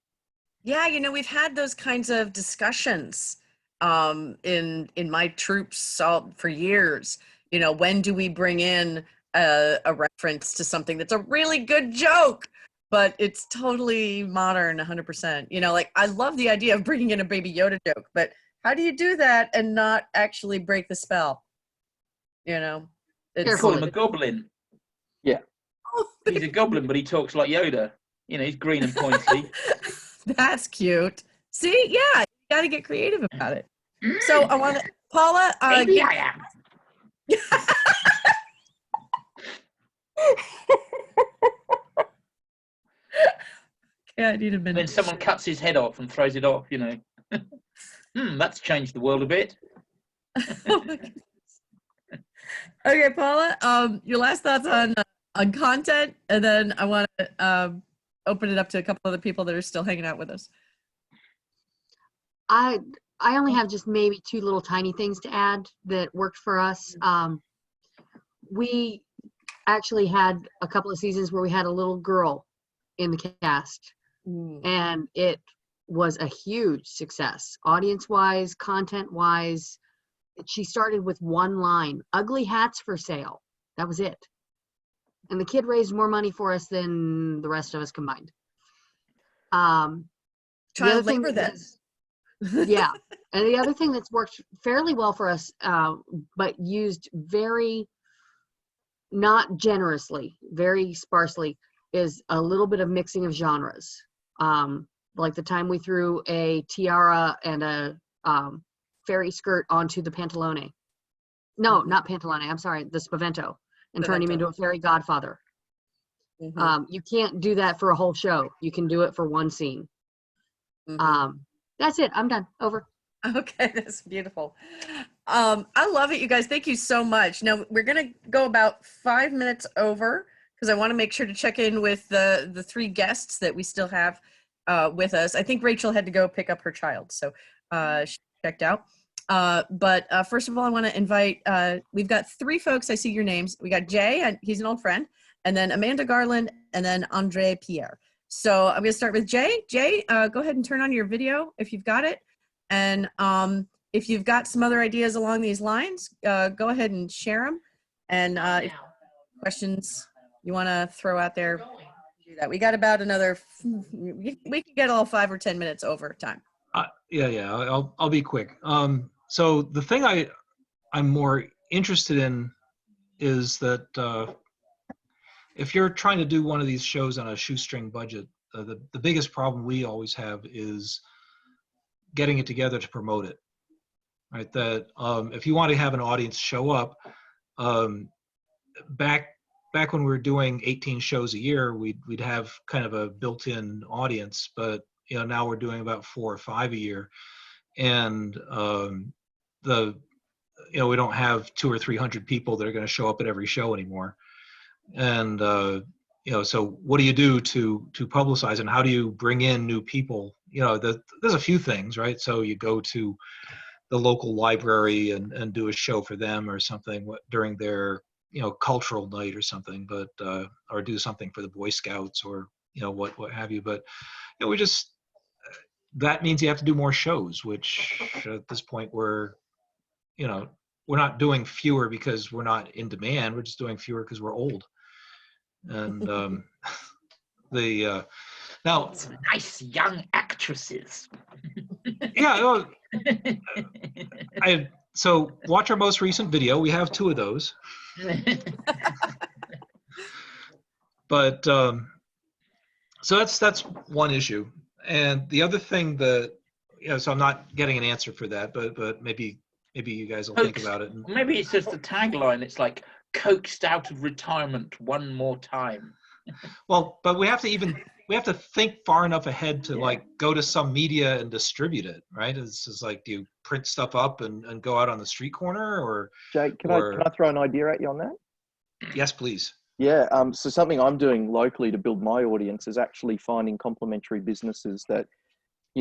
Yeah, you know, we've had those kinds of discussions in my troops for years. You know, when do we bring in a reference to something that's a really good joke, but it's totally modern 100%. You know, like I love the idea of bringing in a Baby Yoda joke, but how do you do that and not actually break the spell? You know, it's call him a goblin. Yeah. He's a goblin, but he talks like Yoda. You know, he's green and pointy. That's cute. See, yeah, you got to get creative about it. So I want to, Paula. Maybe I am. Yeah, I need a minute. Then someone cuts his head off and throws it off. You know, that's changed the world a bit. Okay, Paula. Your last thoughts on content, and then I want to open it up to a couple other people that are still hanging out with us. I only have just maybe two little tiny things to add that worked for us. We actually had a couple of seasons where we had a little girl in the cast, and it was a huge success, audience-wise, content-wise. She started with one line: "Ugly hats for sale." That was it. And the kid raised more money for us than the rest of us combined. Child labor then. Yeah. And the other thing that's worked fairly well for us, but used very, not generously, very sparsely, is a little bit of mixing of genres. Like the time we threw a tiara and a fairy skirt onto the pantalone. No, not pantalone. I'm sorry, the spavento, and turned him into a fairy godfather. You can't do that for a whole show. You can do it for one scene. That's it. I'm done. Over. Okay, that's beautiful. I love it, you guys. Thank you so much. Now we're gonna go about 5 minutes over because I want to make sure to check in with the three guests that we still have with us. I think Rachel had to go pick up her child, so she checked out. But first of all, I want to invite, we've got three folks. I see your names. We got Jay, and he's an old friend, and then Amanda Garland, and then Andre Pierre. So I'm going to start with Jay. Jay, go ahead and turn on your video if you've got it. And if you've got some other ideas along these lines, go ahead and share them. And if questions you want to throw out there, do that. We got about another, we can get all 5 or 10 minutes over time. Yeah, I'll be quick. So the thing I'm more interested in is that if you're trying to do one of these shows on a shoestring budget, the biggest problem we always have is getting it together to promote it, right? That if you want to have an audience show up, back when we were doing 18 shows a year, we'd have kind of a built-in audience, but you know, now we're doing about 4 or 5 a year, and we don't have 200 or 300 people that are going to show up at every show anymore. And so what do you do to publicize, and how do you bring in new people? You know, there's a few things, right? So you go to the local library and do a show for them or something during their cultural night or something, but or do something for the Boy Scouts or what have you. But we just that means you have to do more shows, which at this point we're not doing fewer because we're not in demand. We're just doing fewer because we're old. And now Some nice young actresses. yeah. So watch our most recent video. We have 2 of those. But so that's one issue. And the other thing that so I'm not getting an answer for that, but maybe you guys will think about it. Maybe it's just a tagline. It's like coaxed out of retirement one more time. Well, but we have to think far enough ahead to like go to some media and distribute it, right? It's just like, do you print stuff up and go out on the street corner, or Jake, can I throw an idea at you on that? Yes, please. Yeah, so something I'm doing locally to build my audience is actually finding complementary businesses that,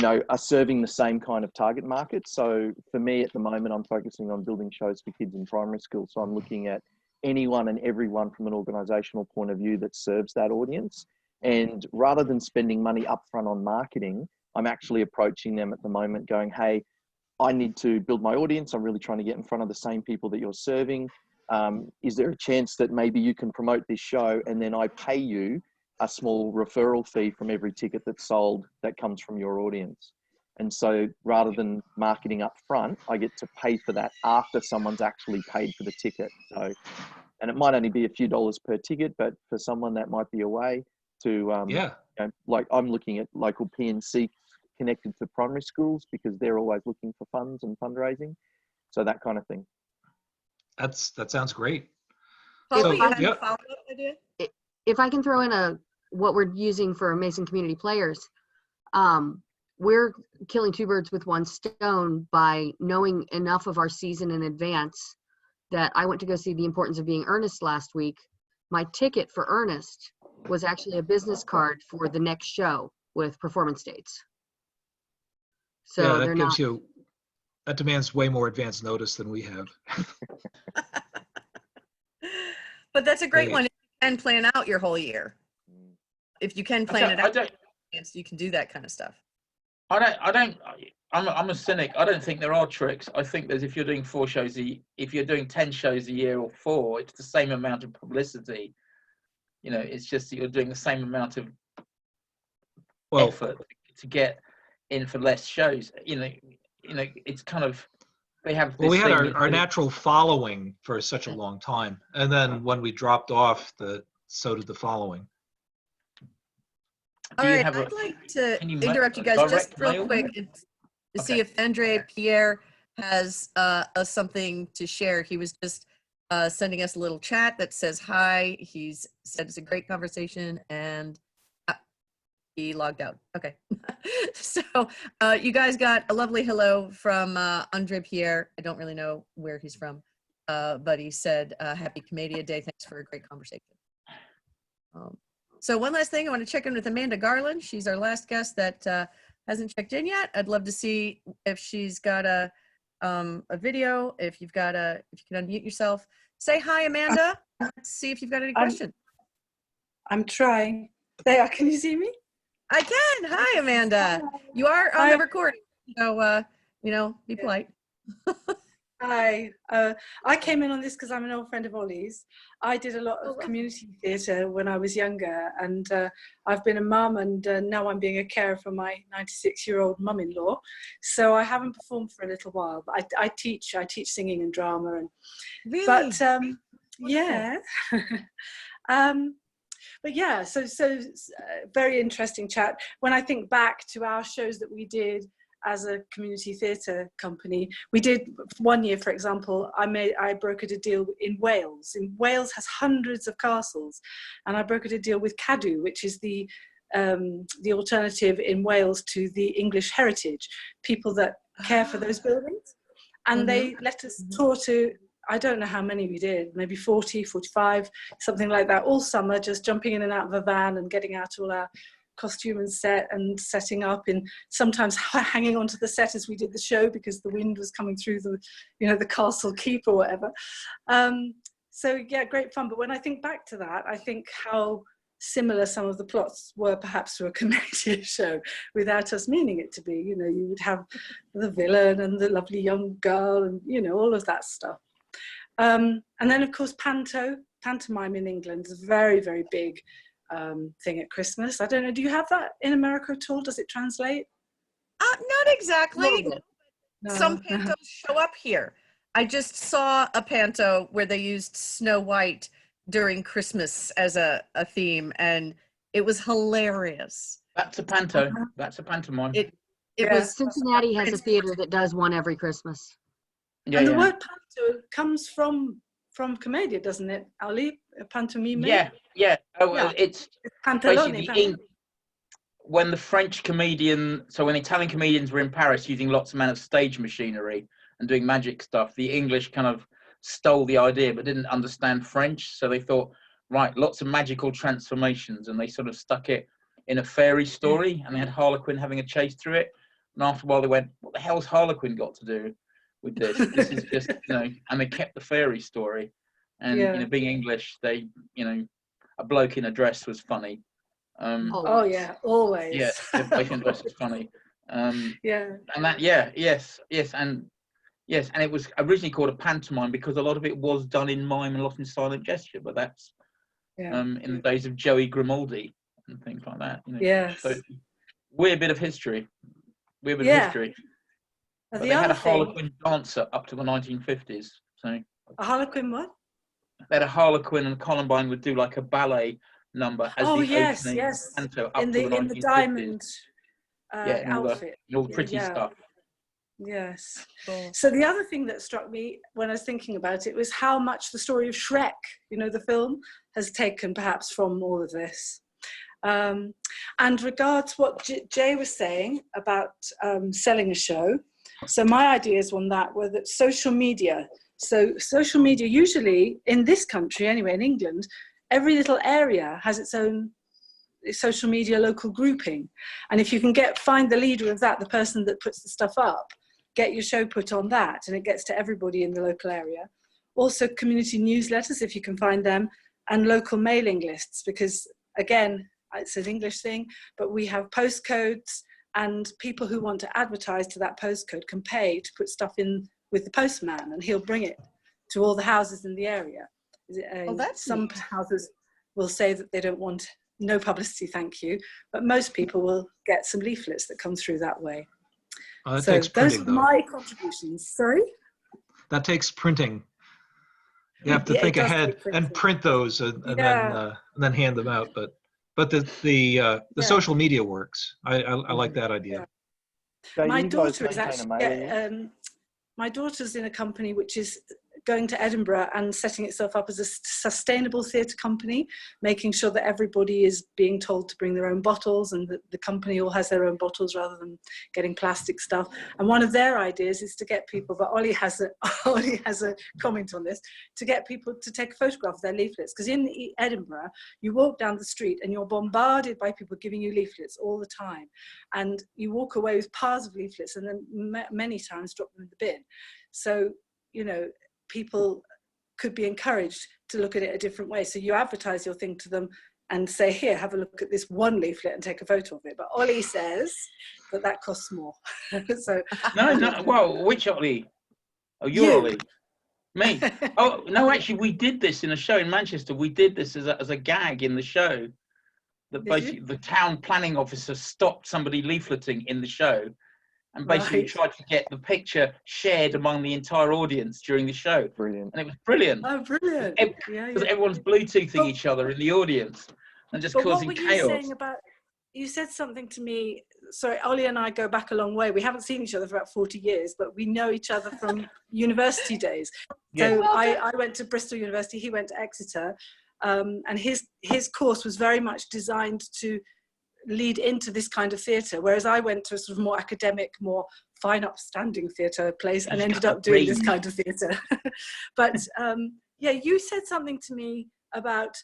are serving the same kind of target market. So for me at the moment, I'm focusing on building shows for kids in primary school. So I'm looking at anyone and everyone from an organizational point of view that serves that audience. And rather than spending money upfront on marketing, I'm actually approaching them at the moment going, hey, I need to build my audience. I'm really trying to get in front of the same people that you're serving. Is there a chance that maybe you can promote this show and then I pay you a small referral fee from every ticket that's sold that comes from your audience? And so rather than marketing up front, I get to pay for that after someone's actually paid for the ticket. So, and it might only be a few dollars per ticket, but for someone that might be a way to, like I'm looking at local PNC connected to primary schools because they're always looking for funds and fundraising. So that kind of thing. That sounds great. Paul, you had a follow-up idea? If I can throw in what we're using for Amazing Community Players, we're killing 2 birds with 1 stone by knowing enough of our season in advance that I went to go see The Importance of Being Earnest last week. My ticket for Earnest was actually a business card for the next show with performance dates. So yeah, that demands way more advance notice than we have. But that's a great one. If you can plan out your whole year. If you can plan it out, you can do that kind of stuff. I'm a cynic. I don't think there are tricks. I think that if you're doing 4 shows, if you're doing 10 shows a year or 4, it's the same amount of publicity. It's just that you're doing the same amount of effort to get in for less shows. It's kind of, they have this we had our natural following for such a long time, and then when we dropped off, so did the following. All right, I'd like to interrupt you guys just real quick to see if Andre Pierre has something to share. He was just sending us a little chat that says hi. He's said it's a great conversation, and he logged out. Okay. So you guys got a lovely hello from Andre Pierre. I don't really know where he's from, but he said, happy Commedia Day. Thanks for a great conversation. So one last thing, I want to check in with Amanda Garland. She's our last guest that hasn't checked in yet. I'd love to see if she's got a video. If you can unmute yourself, say hi, Amanda. Let's see if you've got any questions. I'm trying. There, can you see me? I can. Hi, Amanda. You are on the recording, so be polite. Hi. I came in on this because I'm an old friend of Olly's. I did a lot of community theatre when I was younger, and I've been a mum, and now I'm being a carer for my 96-year-old mum-in-law. So I haven't performed for a little while, but I teach singing and drama, and really? But yeah. But yeah, so very interesting chat. When I think back to our shows that we did as a community theatre company, we did one year, for example, I brokered a deal in Wales. Wales has hundreds of castles, and I brokered a deal with Cadw, which is the alternative in Wales to the English heritage, people that care for those buildings. And they let us tour to, I don't know how many we did, maybe 40, 45, something like that, all summer, just jumping in and out of a van and getting out all our costume and set and setting up, and sometimes hanging onto the set as we did the show because the wind was coming through the castle keep or whatever. So yeah, great fun. But when I think back to that, I think how similar some of the plots were perhaps to a Commedia show without us meaning it to be. You know, you would have the villain and the lovely young girl and, you know, all of that stuff. And then of course pantomime in England is a very, very big thing at Christmas. I don't know, do you have that in America at all? Does it translate? Not exactly. No. Some pantos show up here. I just saw a panto where they used Snow White during Christmas as a theme, and it was hilarious. That's a panto. That's a pantomime. It Yeah. was Cincinnati has a theater that does one every Christmas. Yeah, And the yeah. word panto comes from Commedia, doesn't it, Olly? Pantomime? Yeah, yeah. Oh, well, Yeah. it's Pantalone. basically when the French comedian, so when Italian comedians were in Paris using lots amount of stage machinery and doing magic stuff, the English kind of stole the idea but didn't understand French, so they thought, right, lots of magical transformations, and they sort of stuck it in a fairy story, and they had Harlequin having a chase through it, and after a while they went, what the hell's Harlequin got to do with this? This is just, you know, and they kept the fairy story, and you know, being English, they, you know, a bloke in a dress was funny. Oh yeah, always. Yeah, a bloke in a dress was funny. Yeah. And that, yes, and it was originally called a pantomime because a lot of it was done in mime and a lot in silent gesture, but that's in the days of Joey Grimaldi and things like that. You know? Yes. So weird bit of history. History. But they had a Harlequin dancer up to the 1950s. So a Harlequin what? They had a Harlequin, and Columbine would do like a ballet number as the opening panto up in to the 1950s. In the diamond and outfit. all the pretty stuff. Yes. cool. So the other thing that struck me when I was thinking about it was how much the story of Shrek, you know, the film, has taken perhaps from all of this. And regards what Jay was saying about selling a show. So my ideas on that were that social media. So social media, usually in this country anyway, in England, every little area has its own social media local grouping. And if you can find the leader of that, the person that puts the stuff up, get your show put on that, and it gets to everybody in the local area. Also community newsletters, if you can find them, and local mailing lists, because again, it's an English thing, but we have postcodes, and people who want to advertise to that postcode can pay to put stuff in with the postman, and he'll bring it to all the houses in the area. That's some neat. houses will say that they don't want no publicity, thank you, but most people will get some leaflets that come through that way. That So takes printing, those are my contributions. Sorry? That takes printing. You have to think ahead and print those and then hand them out. But the social media works. I like that idea. So My you guys daughter is maintain a mailing list? actually, my daughter's in a company which is going to Edinburgh and setting itself up as a sustainable theatre company, making sure that everybody is being told to bring their own bottles, and that the company all has their own bottles rather than getting plastic stuff. And one of their ideas is to get people, but Olly has a comment on this, to get people to take a photograph of their leaflets. Because in Edinburgh, you walk down the street and you're bombarded by people giving you leaflets all the time. And you walk away with piles of leaflets and then many times drop them in the bin. So, you know, people could be encouraged to look at it a different way. So you advertise your thing to them and say, here, have a look at this one leaflet and take a photo of it. But Olly says that costs more. So No, well, which Olly? Oh, you're Olly. Me? Oh, no, actually, we did this in a show in Manchester. We did this as a gag in the show. That basically the town planning officer stopped somebody leafleting in the show, and basically tried to get the picture shared among the entire audience during the show. Brilliant. And it was brilliant. Oh, brilliant. Because everyone's Bluetoothing each other in the audience and just causing chaos. What were you saying about, you said something to me, sorry, Olly and I go back a long way. We haven't seen each other for about 40 years, but we know each other from university days. So I went to Bristol University, he went to Exeter, and his course was very much designed to lead into this kind of theatre, whereas I went to a sort of more academic, more fine upstanding theatre place and ended up doing this kind of theatre. But you said something to me about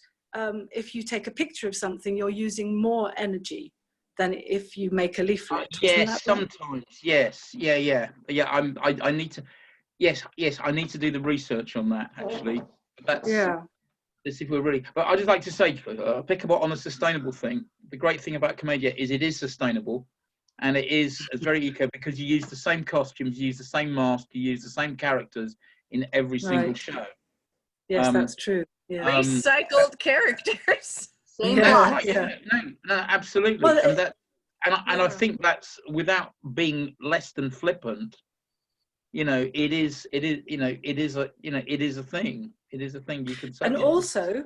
if you take a picture of something, you're using more energy than if you make a leaflet. Yes, sometimes. Yes, yeah. I need to. Yes, I need to do the research on that actually. That's Yeah. if we're really. But I'd just like to say, pick up on the sustainable thing. The great thing about Commedia is it is sustainable, and it is very eco because you use the same costumes, you use the same mask, you use the same characters in every single Right. show. Yes, that's true. Yeah. Recycled characters. Same Yeah. plot. Right, Yeah. no, absolutely. Well, And that, and I yeah. think that's without being less than flippant. You know, it is a thing. It is a thing you can say. And you know. also,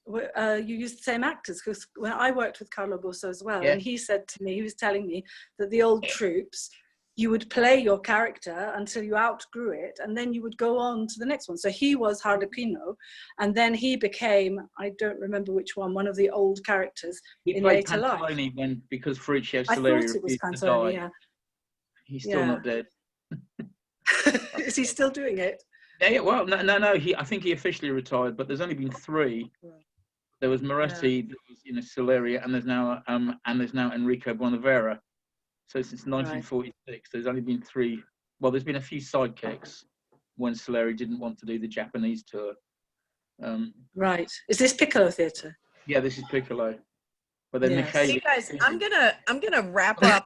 you use the same actors, because when I worked with Carlo Busso as well, Yeah. and he said to me, he was telling me that the old troops, you would play your character until you outgrew it, and then you would go on to the next one. So he was Harlequino, and then he became, I don't remember which one of the old characters He in played later life. Pantalone because Fabrizio I thought Soleri it was refused to Pantalone, die. yeah. He's still Yeah. not dead. Is he still doing it? Yeah, well, no. I think he officially retired, but there's only been 3. There was Moretti, there was, Soleri, and there's now Enrico Bonavera. So since 1946, there's only been 3. Well, there's been a few sidekicks when Soleri didn't want to do the Japanese tour. Right. Is this Piccolo Theatre? Yeah, this is Piccolo. But then Yes. Michele. See, guys, I'm gonna wrap up.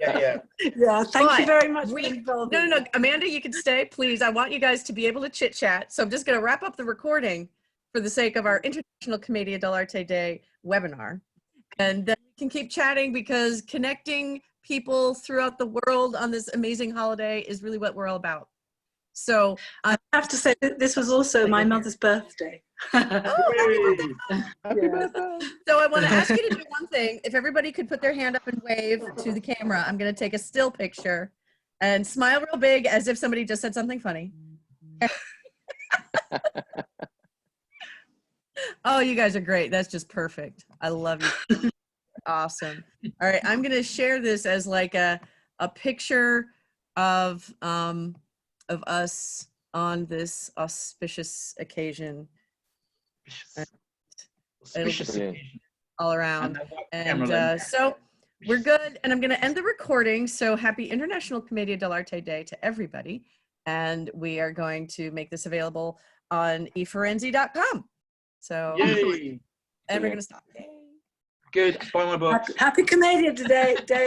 Yeah. Yeah, thank you very much. No, Amanda, you can stay, please. I want you guys to be able to chit chat. So I'm just gonna wrap up the recording for the sake of our International Commedia dell Arte Day webinar, and then we can keep chatting because connecting people throughout the world on this amazing holiday is really what we're all about. So I have to say that this was also my mother's birthday. Happy birthday. So I want to ask you to do one thing. If everybody could put their hand up and wave to the camera, I'm going to take a still picture and smile real big as if somebody just said something funny. Oh, you guys are great. That's just perfect. I love you. Awesome. All right, I'm going to share this as like a picture of us on this auspicious occasion. All around. And so we're good. And I'm going to end the recording. So happy International Commedia dell Arte Day to everybody. And we are going to make this available on efirenzi.com. So, Yay. and we're going to stop. Good. Buy my book. Happy Commedia Day.